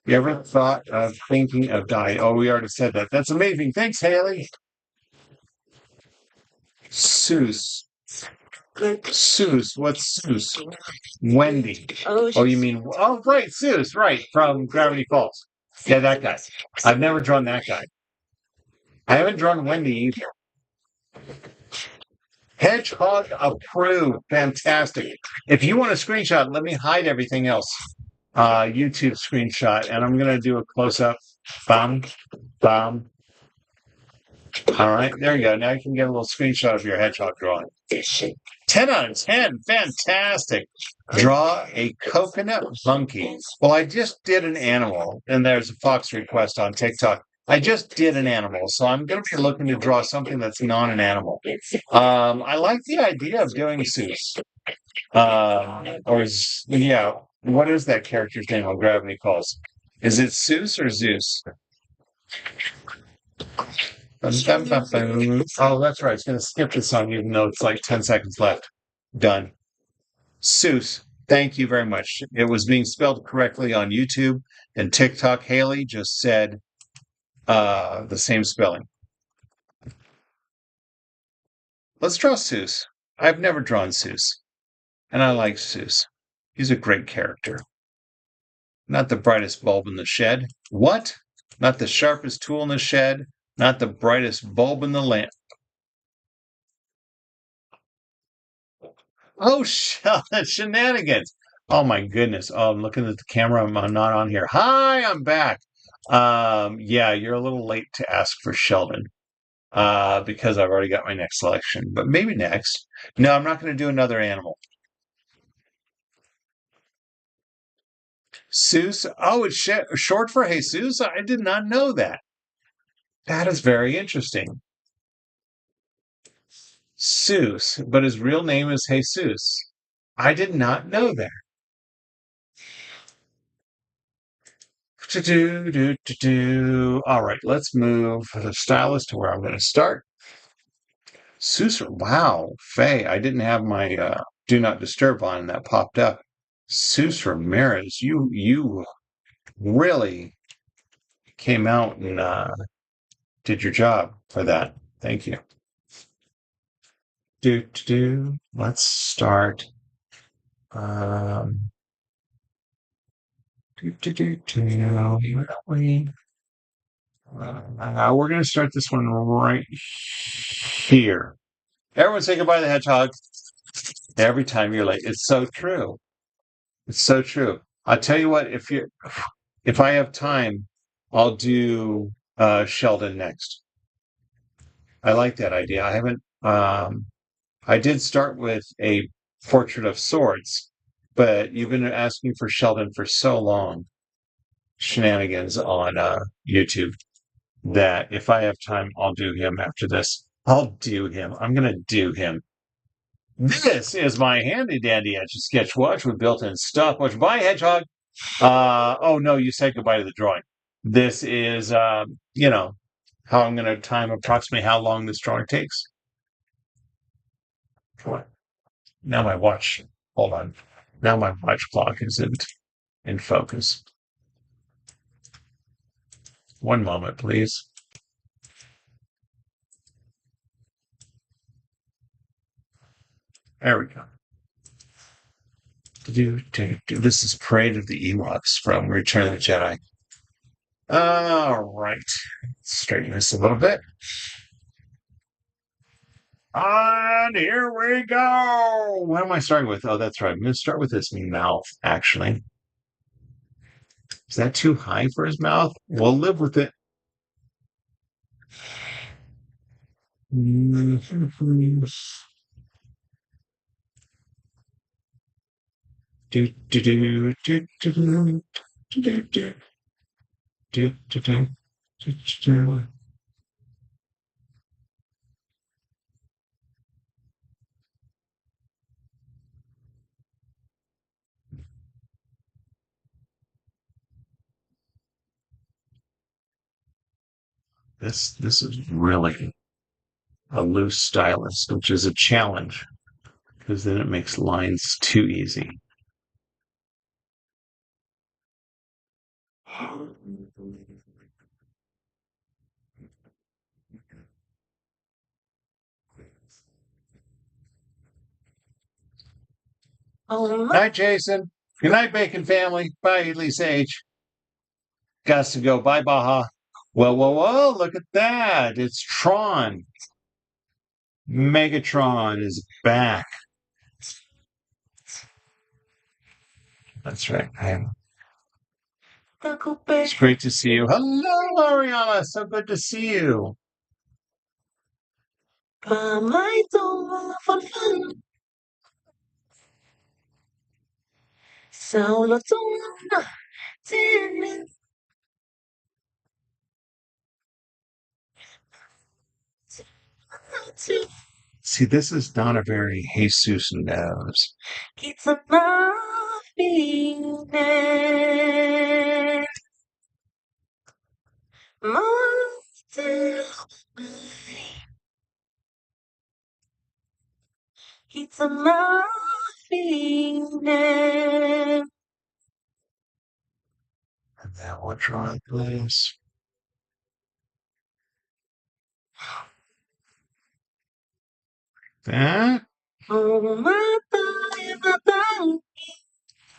you ever thought of thinking of dying? Oh, we already said that. That's amazing. Thanks, Haley. Soos. Soos. What's Soos? Wendy. Oh, you mean, oh, right, Soos, right, from Gravity Falls. Yeah, that guy. I've never drawn that guy. I haven't drawn Wendy either. Hedgehog approved. Fantastic. If you want a screenshot, let me hide everything else. YouTube screenshot, and I'm going to do a close up. Bum, bum. All right, there you go. Now you can get a little screenshot of your hedgehog drawing. 10 out of 10. Fantastic. Draw a coconut monkey. Well, I just did an animal, and there's a Fox request on TikTok. I just did an animal, so I'm going to be looking to draw something that's not an animal. I like the idea of doing Soos. Yeah, what is that character's name on Gravity Falls? Is it Soos or Zeus? Bum, bum, bum. Oh, that's right. It's going to skip this song, even though it's like 10 seconds left. Done. Soos, thank you very much. It was being spelled correctly on YouTube and TikTok. Haley just said the same spelling. Let's draw Soos. I've never drawn Soos, and I like Soos. He's a great character. Not the brightest bulb in the shed. What? Not the sharpest tool in the shed. Not the brightest bulb in the lamp. Oh, Sheldon, shenanigans. Oh, my goodness. Oh, I'm looking at the camera. I'm not on here. Hi, I'm back. Yeah, you're a little late to ask for Sheldon because I've already got my next selection, but maybe next. No, I'm not going to do another animal. Soos. Oh, it's short for Jesus. I did not know that. That is very interesting. Soos, but his real name is Jesus. I did not know that. All right, let's move the stylus to where I'm going to start. Soos, wow, Faye, I didn't have my do not disturb on, and that popped up. Soos Ramirez, you really came out and did your job for that. Thank you. Let's start. Um, we're going to start this one right here. Everyone say goodbye to the hedgehog. Every time you're late. It's so true. It's so true. I'll tell you what, if I have time, I'll do Sheldon next. I like that idea. I haven't I did start with a portrait of swords, but you've been asking for Sheldon for so long, shenanigans on YouTube, that if I have time, I'll do him after this. I'll do him. I'm gonna do him. This is my handy dandy Etch A Sketch watch with built-in stopwatch. Bye, Hedgehog. Oh no, you said goodbye to the drawing. This is, how I'm going to time approximately how long this drawing takes. Come on. Now my watch. Hold on. Now my watch clock isn't in focus. One moment, please. There we go. This is Parade of the Ewoks from Return of the Jedi. All right. Straighten this a little bit. And here we go. What am I starting with? Oh, that's right. I'm going to start with his mouth, actually. Is that too high for his mouth? We'll live with it. This is really a loose stylus, which is a challenge because then it makes lines too easy. Night, Jason. Good night, Bacon family. Bye, Lisa H. Got to go. Bye, Baja. Whoa, whoa, whoa. Look at that. It's Tron. Megatron is back. That's right. It's great to see you. Hello, Ariana. So good to see you. See, this is not a very Jesus knows. And then we'll draw this. That.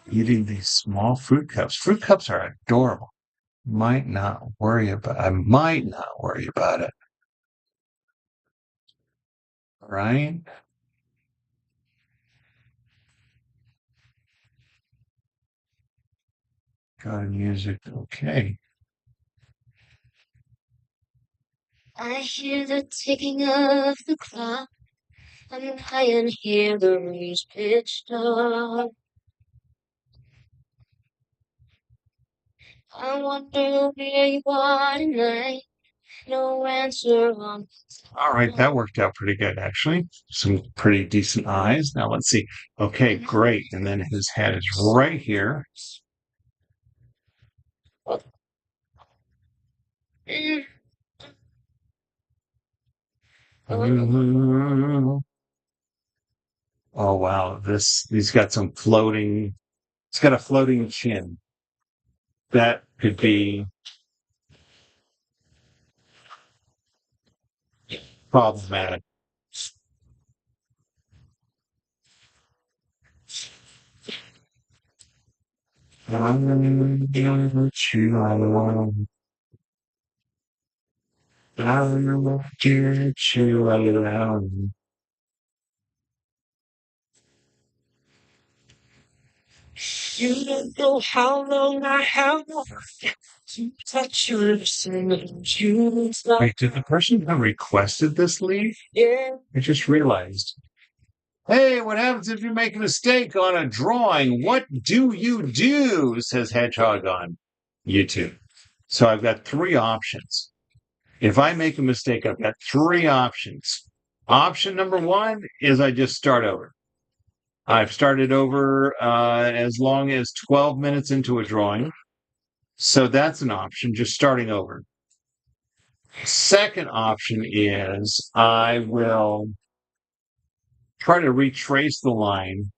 Eating these small fruit cups. Fruit cups are adorable. I might not worry about it. All right. Got music. Okay. I hear the ticking of the clock. I'm high and hear the rooms pitch dark. I wonder where you are tonight. No answer on. All right, that worked out pretty good, actually. Some pretty decent eyes. Now let's see. Okay, great. And then his head is right here. Oh wow, he's got some floating. It's got a floating chin. That could be problematic. I'm get you alone. I'll get you alone. You don't know how long I have to touch your lips and you. Wait, did the person who requested this leave? Yeah. I just realized. Hey, what happens if you make a mistake on a drawing? What do you do? Says Hedgehog on YouTube. So I've got three options. If I make a mistake, I've got three options. Option number one is I just start over. I've started over as long as 12 minutes into a drawing. So that's an option, just starting over. Second option is I will try to retrace the line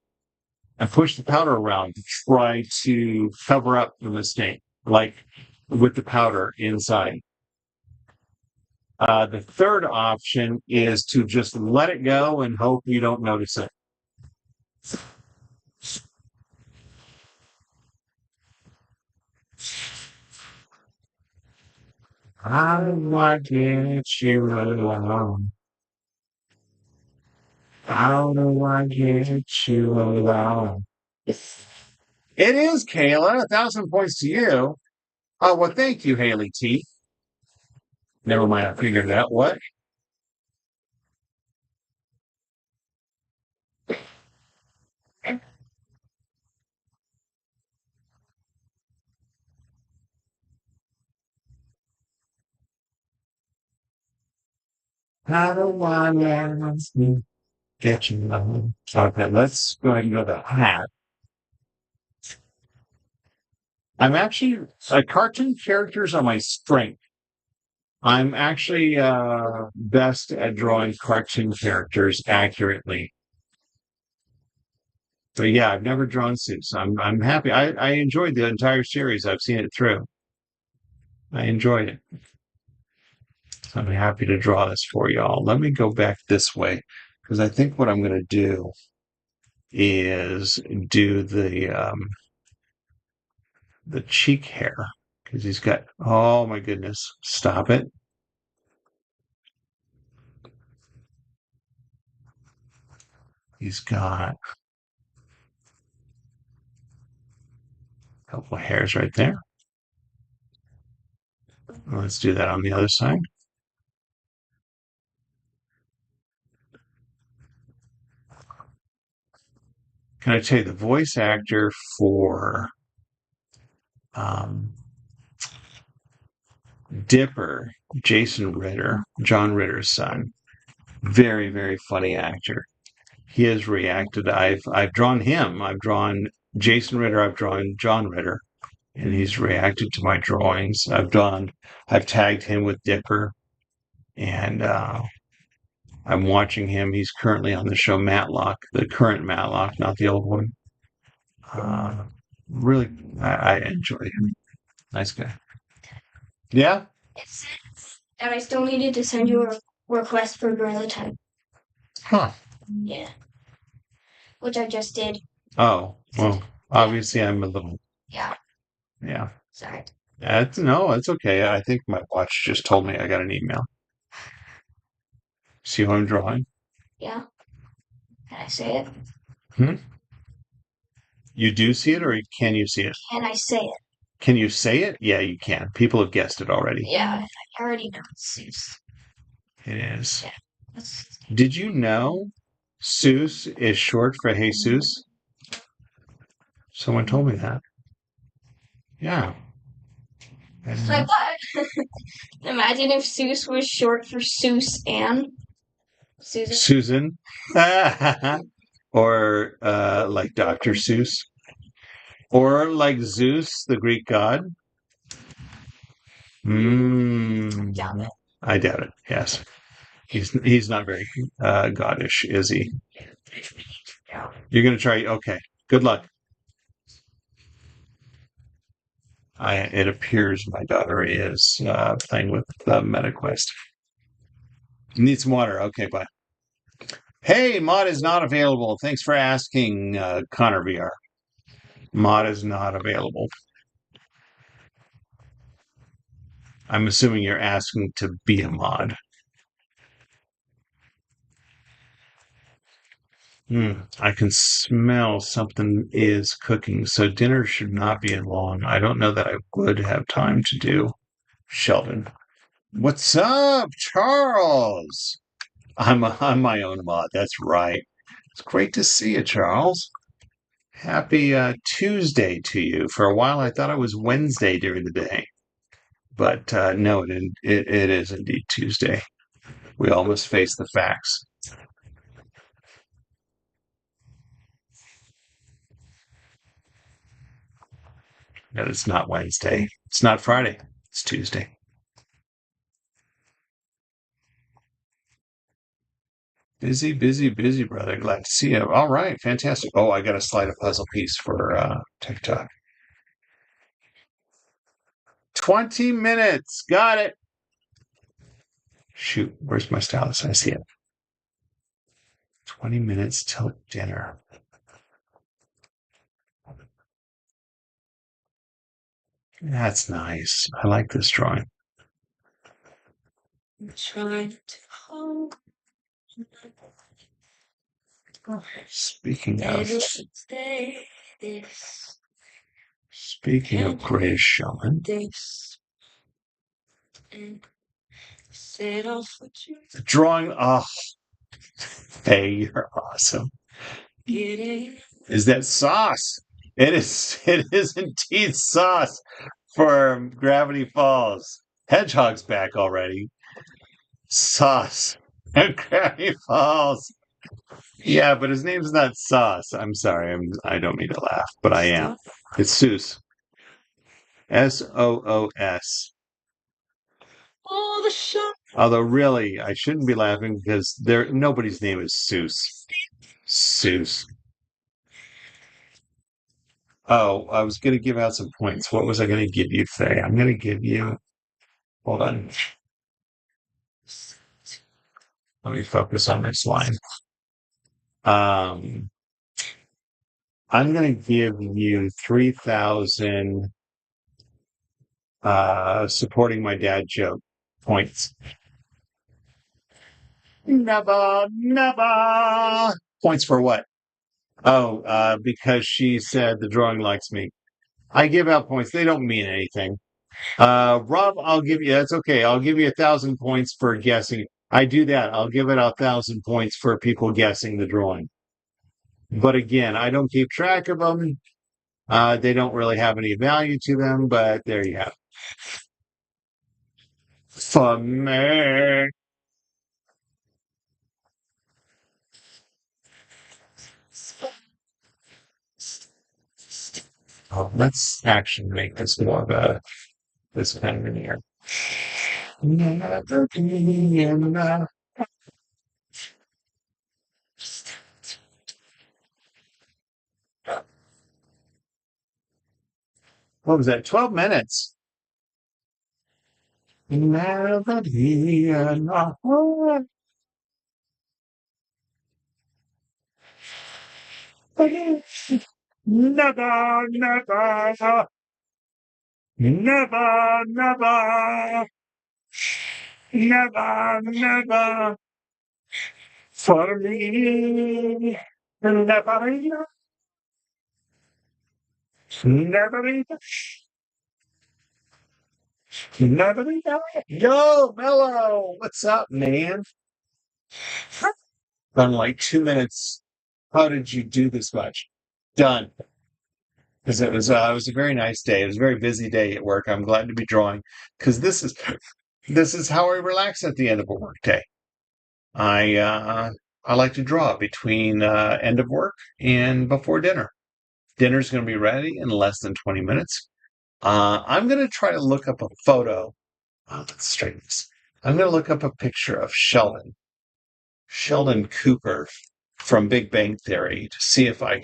and push the powder around to try to cover up the mistake, like with the powder inside. The third option is to just let it go and hope you don't notice it. How do I get you alone? How do I get you alone? It is, Kayla. 1,000 points to you. Oh, well, thank you, Haley T. Never mind, I figured it out. What? How do I get you alone? Okay, let's go ahead and go to the hat. I'm actually, cartoon characters are my strength. I'm actually best at drawing cartoon characters accurately. But yeah, I've never drawn Soos. I'm happy. I enjoyed the entire series. I've seen it through. I enjoyed it. So I'm happy to draw this for y'all. Let me go back this way because I think what I'm going to do is do the cheek hair because he's got. Oh my goodness! Stop it! He's got a couple of hairs right there. Let's do that on the other side. Can I tell you the voice actor for um, Dipper, Jason Ritter, John Ritter's son? Very, very funny actor. He has reacted. I've drawn him. I've drawn Jason Ritter. I've drawn John Ritter, and he's reacted to my drawings. I've tagged him with Dipper, and I'm watching him. He's currently on the show Matlock, the current Matlock, not the old one. Uh, really, I enjoy him. Nice guy. Yeah. It says that I still needed to send you a request for Gorilla Time. Huh. Yeah. Which I just did. Oh, well, obviously I'm a little. Yeah. Yeah. Sorry. No, it's okay. I think my watch just told me I got an email. See what I'm drawing? Yeah. Can I say it? Hmm? You do see it, or can you see it? Can I say it? Can you say it? Yeah, you can. People have guessed it already. Yeah, I already know it's Soos. It is. Yeah. Did you know Soos is short for Jesus? Someone told me that. Yeah. Like what? Imagine if Soos was short for Soos and Susan. Susan. Or like Dr. Seuss. Or like Zeus, the Greek god. Doubt it. I doubt it. Yes. He's not very goddish, is he? You're going to try. Okay. Good luck. It appears my daughter is playing with MetaQuest. Need some water. Okay, bye. Hey, Mod is not available. Thanks for asking, Connor VR. Mod is not available. I'm assuming you're asking to be a mod. I can smell something is cooking, so dinner should not be in long. I don't know that I would have time to do. Sheldon. What's up, Charles? I'm my own mod. That's right. It's great to see you, Charles. Happy Tuesday to you. For a while, I thought it was Wednesday during the day, but no, it is indeed Tuesday. We all must face the facts. That it's not Wednesday. It's not Friday. It's Tuesday. Busy, busy, busy, brother. Glad to see you. All right, fantastic. Oh, I got to slide a puzzle piece for TikTok. 20 minutes. Got it. Shoot, where's my stylus? I see it. 20 minutes till dinner. That's nice. I like this drawing. I'm trying to hold. Speaking of This. Greatest Showman, This. And set off with you. the drawing. Oh, hey, you're awesome. Is that sauce? It is. It is indeed sauce for Gravity Falls. Hedgehog's back already. Sauce. Gravity Falls. Yeah, but his name's not Sauce. I'm sorry. I don't mean to laugh, but I am. It's Soos. Soos. Oh, the shot. Although really, I shouldn't be laughing because nobody's name is Soos. Soos. Oh, I was going to give out some points. What was I going to give you today? I'm going to give you. Hold on. Let me focus on this line. I'm going to give you 3,000 supporting my dad joke points. Never. Points for what? Oh, because she said the drawing likes me. I give out points. They don't mean anything. Rob, I'll give you, that's okay. I'll give you 1,000 points for guessing. I do that. I'll give it 1,000 points for people guessing the drawing. But again, I don't keep track of them. They don't really have any value to them, but there you have it. For me. Oh, let's actually make this more of a this kind of an air. What was that? 12 minutes. Never be enough. Never, never, never, never, never, never for me. Never enough. Never enough. Never enough. Yo, Mello, what's up, man? Done like 2 minutes. How did you do this much? Done. Because it was a very nice day. It was a very busy day at work. I'm glad to be drawing because this is how I relax at the end of a work day. I like to draw between end of work and before dinner. Dinner's going to be ready in less than 20 minutes. I'm going to try to look up a photo. Let's straighten this. I'm going to look up a picture of Sheldon Cooper from Big Bang Theory to see if I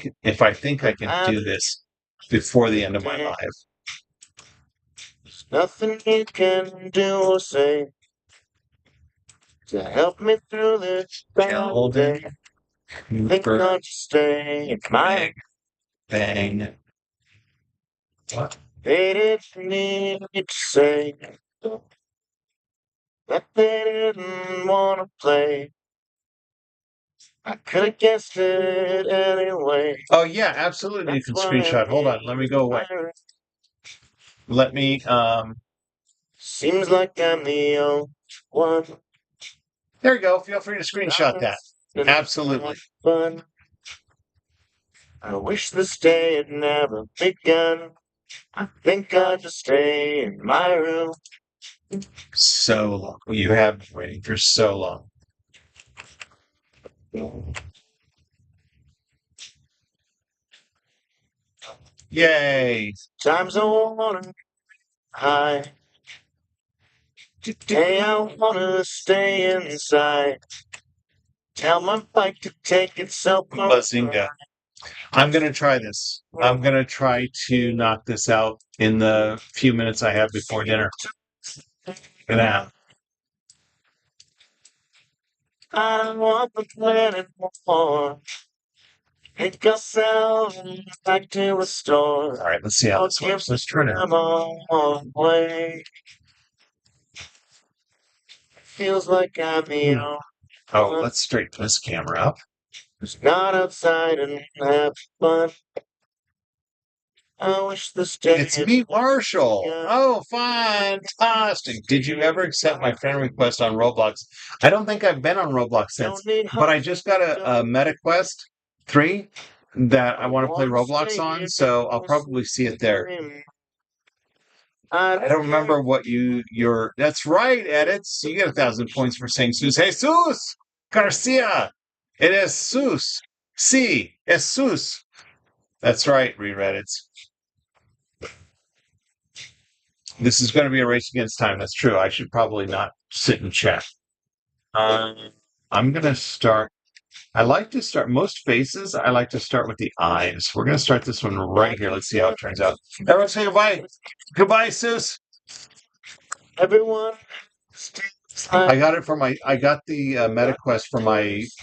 think I can do this before the end of my life. There's nothing you can do or say to help me through this bad day. Think I'll just stay in my Bang. What? They didn't need to say that they didn't want to play. I could have guessed it anyway. Oh yeah, absolutely. You can screenshot. Hold on, let me go away. Let me Seems like I'm the only one. there you go. Feel free to screenshot that. Absolutely. Fun. I wish this day had never begun. I think I'll just stay in my room. So long. You have been waiting for so long. Yay. Times I wanna hide. Today I wanna stay inside. Tell my bike to take itself home. Bazinga. I'm going to try this. I'm going to try to knock this out in the few minutes I have before dinner. Now. I don't want the planet more. Take yourself back to a store. All right, let's see how this works. Let's turn it. I'm on my way. Feels like I'm the only Oh, let's straighten this camera up. who's not outside and have fun. I wish this day. It's me, Marshall. Oh, fantastic. Did you ever accept my friend request on Roblox? I don't think I've been on Roblox since, but I just got a MetaQuest 3 that I want to play Roblox on, so I'll probably see it there. I don't remember what your. That's right, Edits. You get 1,000 points for saying Soos. Hey, Soos Garcia. It is Soos. Sí, es Soos. That's right, re-Reddits. This is going to be a race against time. That's true. I should probably not sit and chat. I'm going to start. I like to start most faces. I like to start with the eyes. We're going to start this one right here. Let's see how it turns out. Everyone say goodbye. Goodbye, Soos. Everyone. I got it for my. I got the MetaQuest for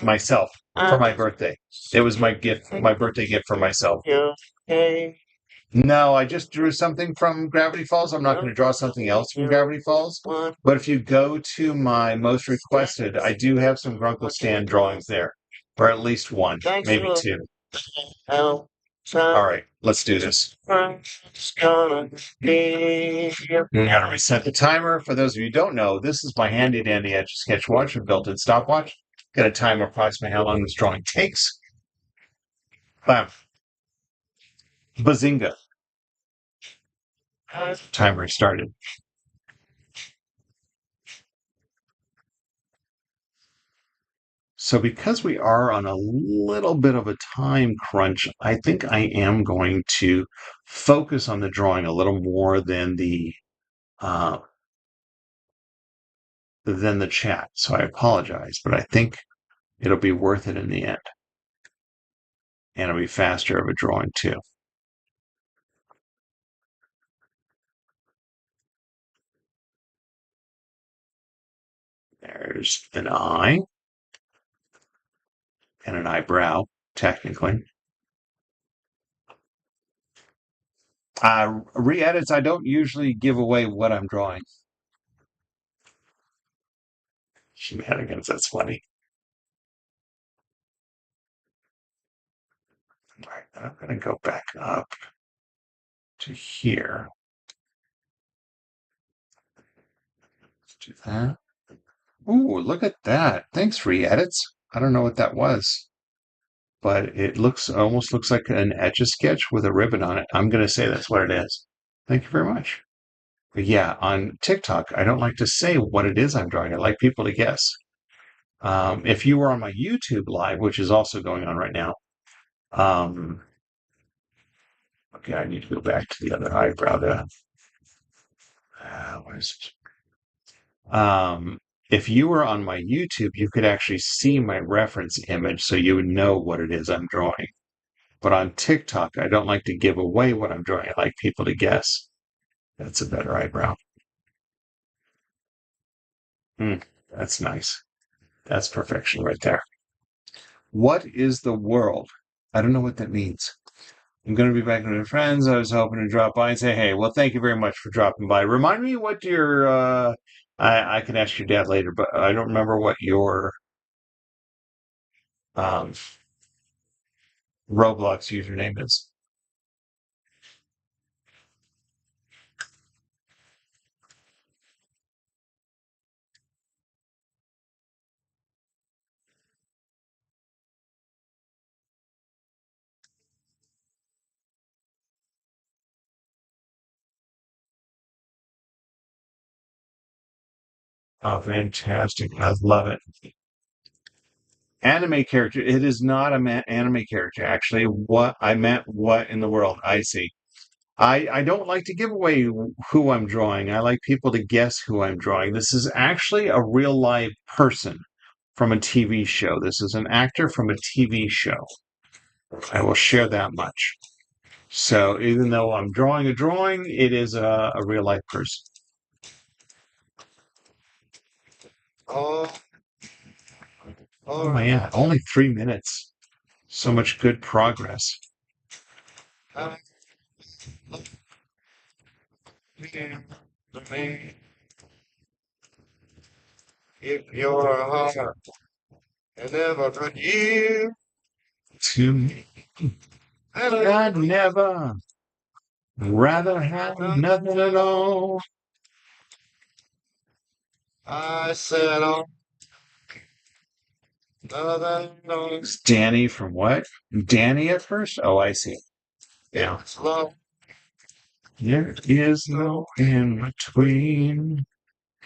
myself. for my birthday. It was my gift, my birthday gift for myself. Okay. No, I just drew something from Gravity Falls. I'm not going to draw something else from Gravity Falls. But if you go to my most requested, I do have some Grunkle Stan drawings there. Or at least one, maybe two. All right, let's do this. I'm going to reset the timer. For those of you who don't know, this is my handy dandy Etch A Sketch watch with built-in stopwatch. Got a timer approximately how long this drawing takes. Bam. Bazinga. Timer started. So because we are on a little bit of a time crunch, I think I am going to focus on the drawing a little more than the chat. So I apologize, but I think it'll be worth it in the end. And it'll be faster of a drawing too. There's an eye and an eyebrow, technically. Re-edits, I don't usually give away what I'm drawing. Shenanigans, that's funny. All right, I'm going to go back up to here. Let's do that. Ooh, look at that. Thanks, re-edits. I don't know what that was, but it almost looks like an Etch A Sketch with a ribbon on it. I'm going to say that's what it is. Thank you very much. But yeah, on TikTok, I don't like to say what it is I'm drawing. I like people to guess. If you were on my YouTube live, which is also going on right now, okay, I need to go back to the other eyebrow to, where is it? If you were on my YouTube, you could actually see my reference image so you would know what it is I'm drawing. But on TikTok, I don't like to give away what I'm drawing. I like people to guess. That's a better eyebrow. That's nice. That's perfection right there. What is the world? I don't know what that means. I'm going to be back with my friends. I was hoping to drop by and say, hey, well, thank you very much for dropping by. Remind me what your, I can ask your dad later, but I don't remember what your um, Roblox username is. Oh, fantastic. I love it. Anime character. It is not an anime character, actually. What in the world? I see. I don't like to give away who I'm drawing. I like people to guess who I'm drawing. This is actually a real live person from a TV show. This is an actor from a TV show. I will share that much. So even though I'm drawing a drawing, it is a real life person. Oh, Oh man, only 3 minutes. So much good progress. if your heart and never could you, To me, I'd never rather have nothing at all. I said, oh, nothing, no, It's Danny from what? Danny at first? Oh, I see. Yeah. it's love. There is no in between.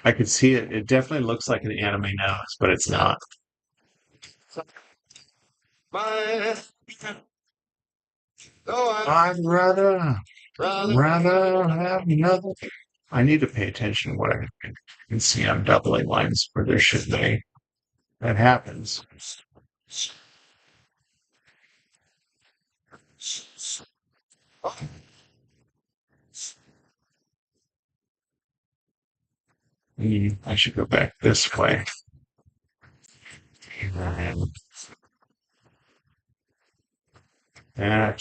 I could see it. It definitely looks like an anime nose, but it's not. My, no, I'd rather rather have nothing. I need to pay attention to what I can see. I'm doubling lines where there should be. That happens. I should go back this way. Ah,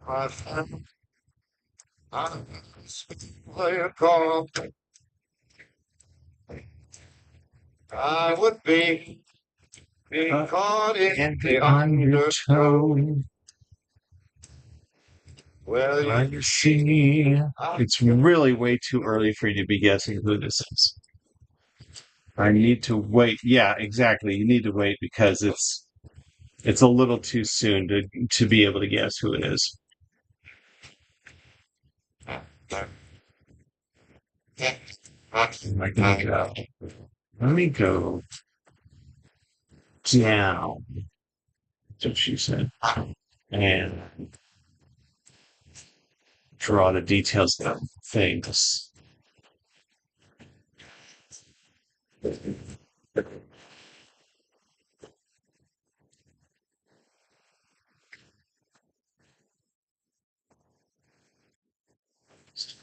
I found I play a call. I would be caught in the undertow. Well, well, you see, it's really way too early for you to be guessing who this is. I need to wait. Yeah, exactly. You need to wait because it's a little too soon to be able to guess who it is. Let me go. Let me go down. That's what she said. And draw the details of things.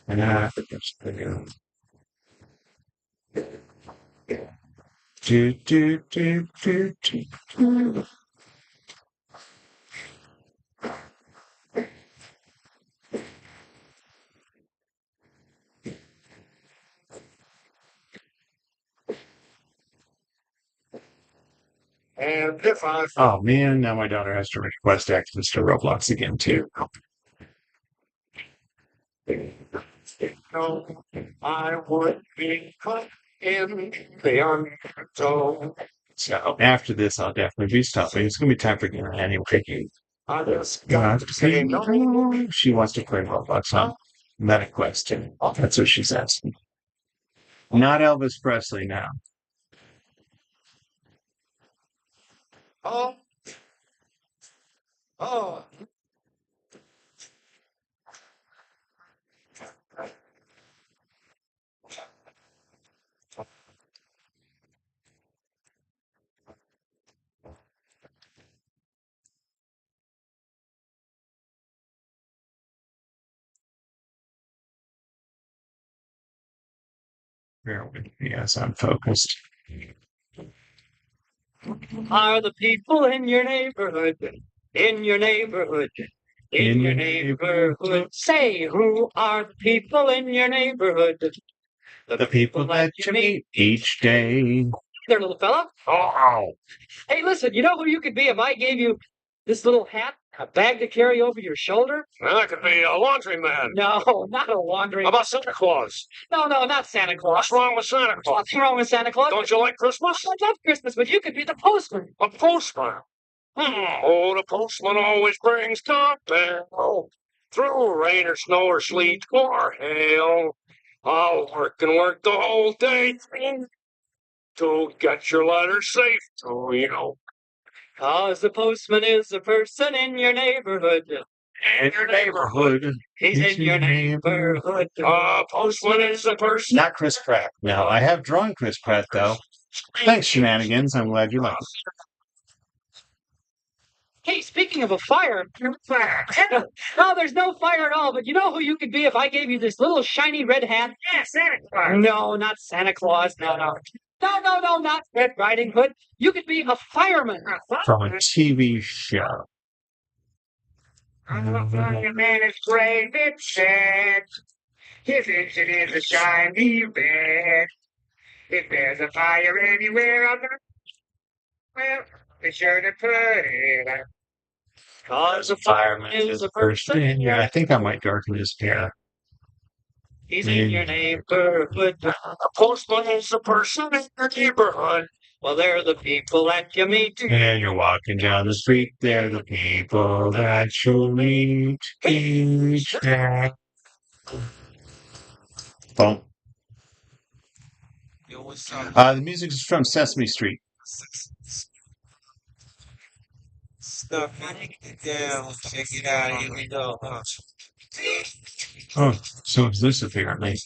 And do. and if I Oh man, now my daughter has to request access to Roblox again too. know, I would be caught in the undertow. So after this, I'll definitely be stopping. It's gonna be time for dinner anyway. I just got to say no. She wants to play Roblox on MetaQuest. That's what she's asking. Not Elvis Presley now. Oh, oh. Bear with me. Yes, I'm focused. Are the people in your neighborhood? In your neighborhood? In your neighborhood? Say, who are the people in your neighborhood? The people that you meet each day. There, little fella. Oh, Hey, listen, you know who you could be if I gave you this little hat, a bag to carry over your shoulder? Well, that could be a laundryman. No, not a laundry. How about Santa Claus? No, not Santa Claus. What's wrong with Santa Claus? What's wrong with Santa Claus? Don't you like Christmas? I love Christmas, but you could be the postman. A postman. Oh, the postman always brings mail. Through rain or snow or sleet or hail. I'll work and work the whole day to get your letter safe to you. 'Cause the postman is a person in your neighborhood. in your neighborhood. He's in your neighborhood. Postman is a person. Not Chris Pratt. No, I have drawn Chris Pratt though. Thanks, Shenanigans. I'm glad you like it. Hey, speaking of a fire, no, there's no fire at all, but you know who you could be if I gave you this little shiny red hat? Yeah, Santa Claus. No, not Santa Claus. No, not Red Riding Hood. You could be a fireman. From a TV show. The fireman is brave, it's sad. His engine is a shiny red. If there's a fire anywhere on the well, be sure to put it out. 'Cause A fireman is a person. Yeah, I think I might darken his hair. he's in your neighborhood. A postman is a person in your neighborhood. Well, they're the people that you meet. And you're walking down the street, they're the people that you'll meet each day. Boom. The music is from Sesame Street. Stuff it down, check it out, here we go. Oh, so is this apparently.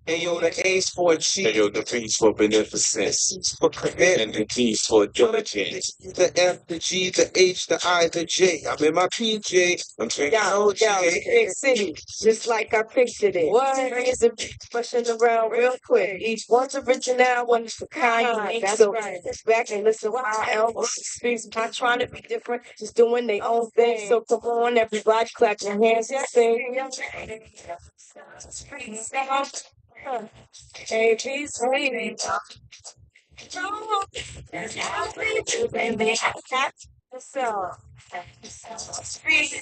Hey yo, the A's for cheese. Hey, yo, the P's for beneficence. C's for commit. And the D's for diligence. The F, the G, the H, the I, the J. I'm in my PJ. I'm drinking OJ. Big city, just like I pictured it. What is it? Pushing around real quick. Each one's original, one is for kind. So sit back and listen while I elbow speaks. Not trying to be different, just doing their own thing. So come on, everybody, clap your hands and sing. A, B, C,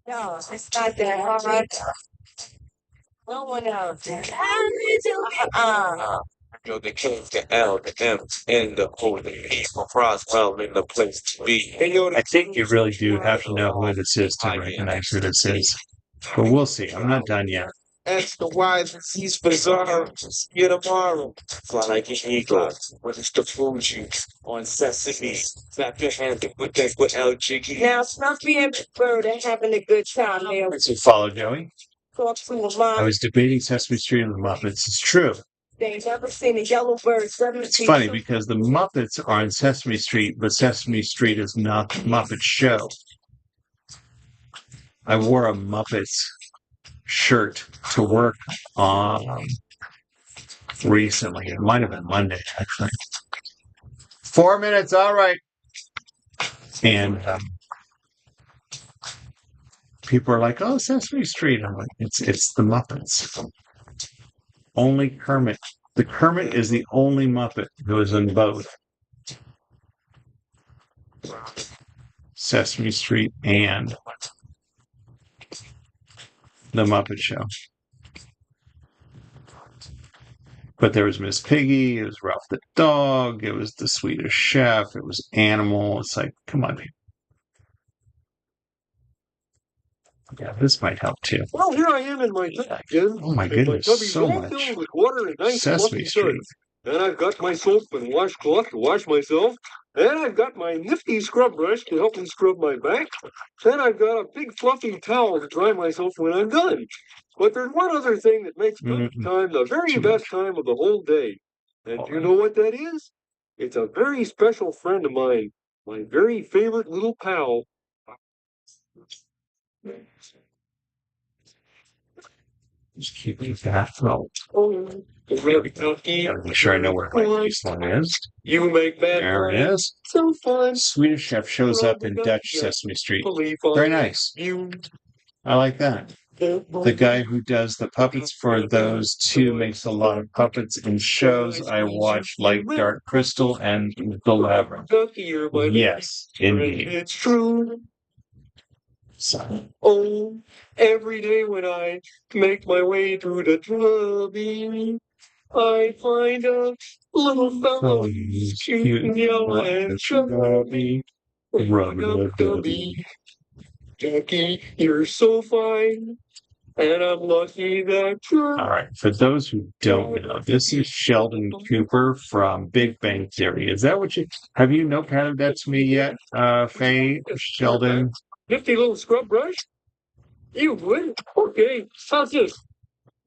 no, it's not that hard. No one else. Yo, the K, the L, the M, and the O, the P for Roswell in the place to be. Hey, yo, I think you really do have to know who this is to recognize who this is. But we'll see. I'm not done yet. X, the Y, the C's for bizarre. See you tomorrow. Fly like an eagle. When it's the Fuji on Sesame. Clap your hands and put that with LG. Now, Snuffy and Big Bird are having a good time. They'll Thanks for follow, Joey. talk to a I mom. was debating Sesame Street and the Muppets. It's true. They ain't never seen a yellow bird. It's funny because the Muppets are on Sesame Street, but Sesame Street is not the Muppet Show. I wore a Muppets shirt to work recently. It might have been Monday, actually. 4 minutes, all right. And people are like, "Oh, Sesame Street." I'm like, "It's the Muppets." Only Kermit. The Kermit is the only Muppet who is in both Sesame Street and the Muppet Show. But there was Miss Piggy, it was Ralph the Dog, it was the Swedish Chef, it was Animal. It's like, come on, people. Yeah, this might help too. Well, here I am in my tub again. Oh my And goodness, my tubby's so all much. filled with water and nice Sesame fluffy Street. suds. And I've got my soap and washcloth to wash myself. And I've got my nifty scrub brush to help me scrub my back. Then I've got a big fluffy towel to dry myself when I'm done. But there's one other thing that makes bath time the very best time of the whole day. And do you know what that is? It's a very special friend of mine. My very favorite little pal. Just keep that flow. Oh, Gotta make sure I know where my piece one is. You make bad There it is. so fun. Swedish Chef shows up in Dutch Sesame Street. Very nice. You, I like that. The guy who does the puppets for those two makes a lot of puppets in shows I watch, like Dark Crystal and The Labyrinth. Yes, indeed. It's true. So, Oh, every day when I make my way through the tubby, I find a little fellow he's cute and yellow and chubby. Rub-a-dub-dubby. Jackie, you're so fine, and I'm lucky that you're. All right. For those who don't know, this is Sheldon Cooper from Big Bang Theory. Is that what you have you notepadded that to me yet, Faye? Sheldon? Nifty little scrub brush? You would? Okay, how's this?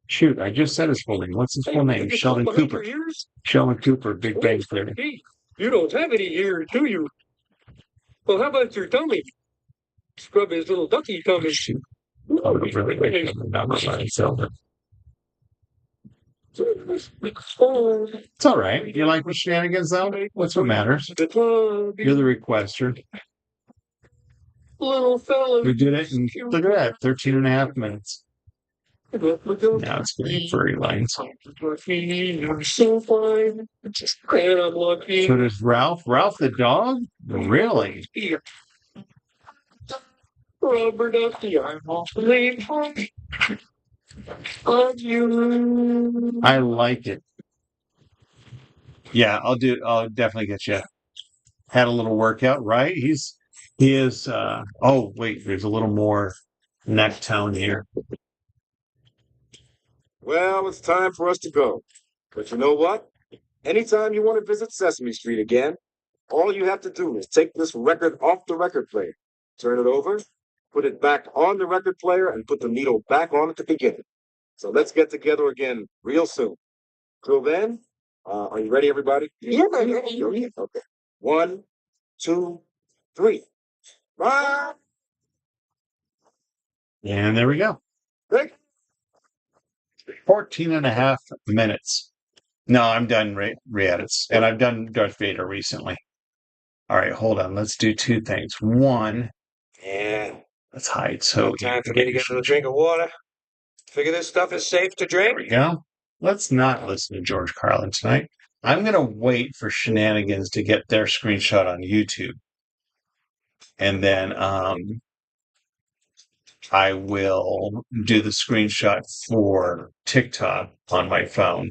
Shoot, I just said his full name. What's his full name? Sheldon Cooper. Sheldon Cooper, Big Bang Theory. Hey, you don't have any ears, do you? Well, how about your tummy? Scrub his little ducky tummy. Shoot. Oh, really? Wait, not myself. It's all right. You like the shenanigans, though? What's what matters? You're the requester. Little fella. We did it, and look at that, 13 and a half minutes. Now it's getting furry lines. You're so fine. And I'm lucky. So does Ralph? Ralph the dog? Really? Rubber ducky, I'm awfully fine. On you. I like it. Yeah, I'll definitely get you. Had a little workout, right? He is, oh, wait, there's a little more neck tone here. Well, it's time for us to go. But you know what? Anytime you want to visit Sesame Street again, all you have to do is take this record off the record player, turn it over, put it back on the record player, and put the needle back on at the beginning. So let's get together again real soon. Till then, are you ready, everybody? Yeah. Okay. 1, 2, 3. Bye. And there we go. Great. 14 and a half minutes. No, I'm done re-edits. And I've done Darth Vader recently. All right, hold on. Let's do two things. One, Yeah. let's hide. So Time for me to get another drink of water. Figure this stuff is safe to there drink. we go. Let's not listen to George Carlin tonight. I'm going to wait for Shenanigans to get their screenshot on YouTube. And then I will do the screenshot for TikTok on my phone.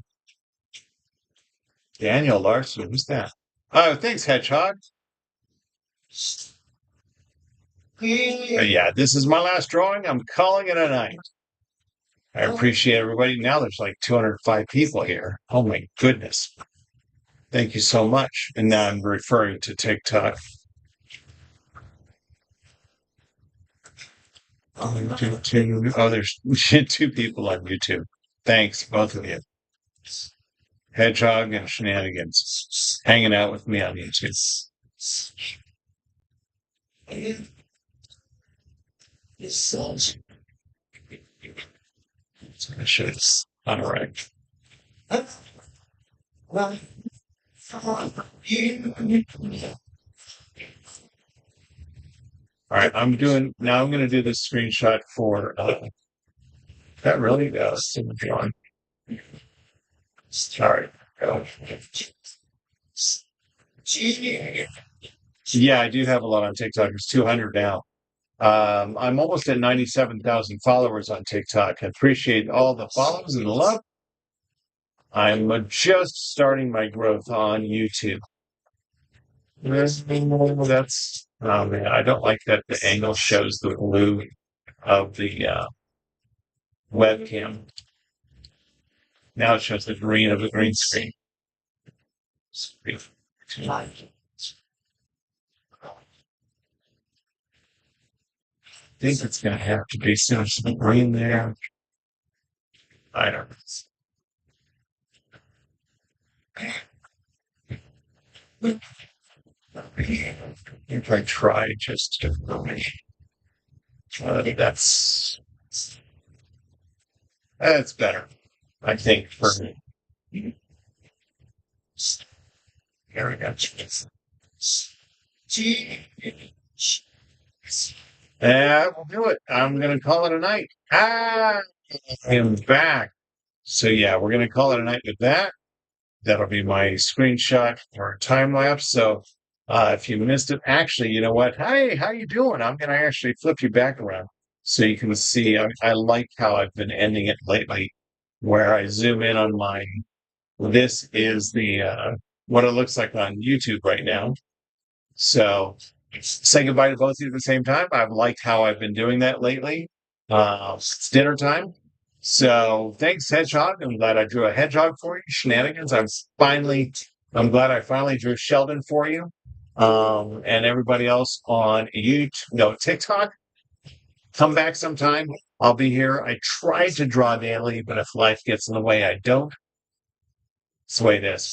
Daniel Larson, who's that? Oh, thanks, Hedgehog. Yeah, this is my last drawing. I'm calling it a night. I appreciate everybody. Now there's like 205 people here. Oh my goodness. Thank you so much. And now I'm referring to TikTok. Oh, there's 2 people on YouTube. Thanks, both of you. Hedgehog and Shenanigans hanging out with me on YouTube. I should. All right. All right, I'm going to do this screenshot for that really does in the drawing. All right. Go. Yeah, I do have a lot on TikTok. It's 200 now. I'm almost at 97,000 followers on TikTok. I appreciate all the follows and the love. I'm just starting my growth on YouTube. That's oh man, I don't like that the angle shows the blue of the webcam. Now it shows the green of the green screen. I think it's going to have to be some green there. I don't know. If I try just to that's better, I think, for me. Here we go. We'll do it. I'm going to call it a night. I am back. So yeah, we're going to call it a night with that. That'll be my screenshot or time lapse. So if you missed it, actually, you know what? Hey, how you doing? I'm going to actually flip you back around so you can see. I like how I've been ending it lately, where I zoom in on mine. This is the what it looks like on YouTube right now. So say goodbye to both of you at the same time. I've liked how I've been doing that lately. It's dinner time. So thanks, Hedgehog. I'm glad I drew a hedgehog for you. Shenanigans. I'm glad I finally drew Sheldon for you. And everybody else on TikTok. Come back sometime. I'll be here. I try to draw daily, but if life gets in the way, I don't. That's the way it is.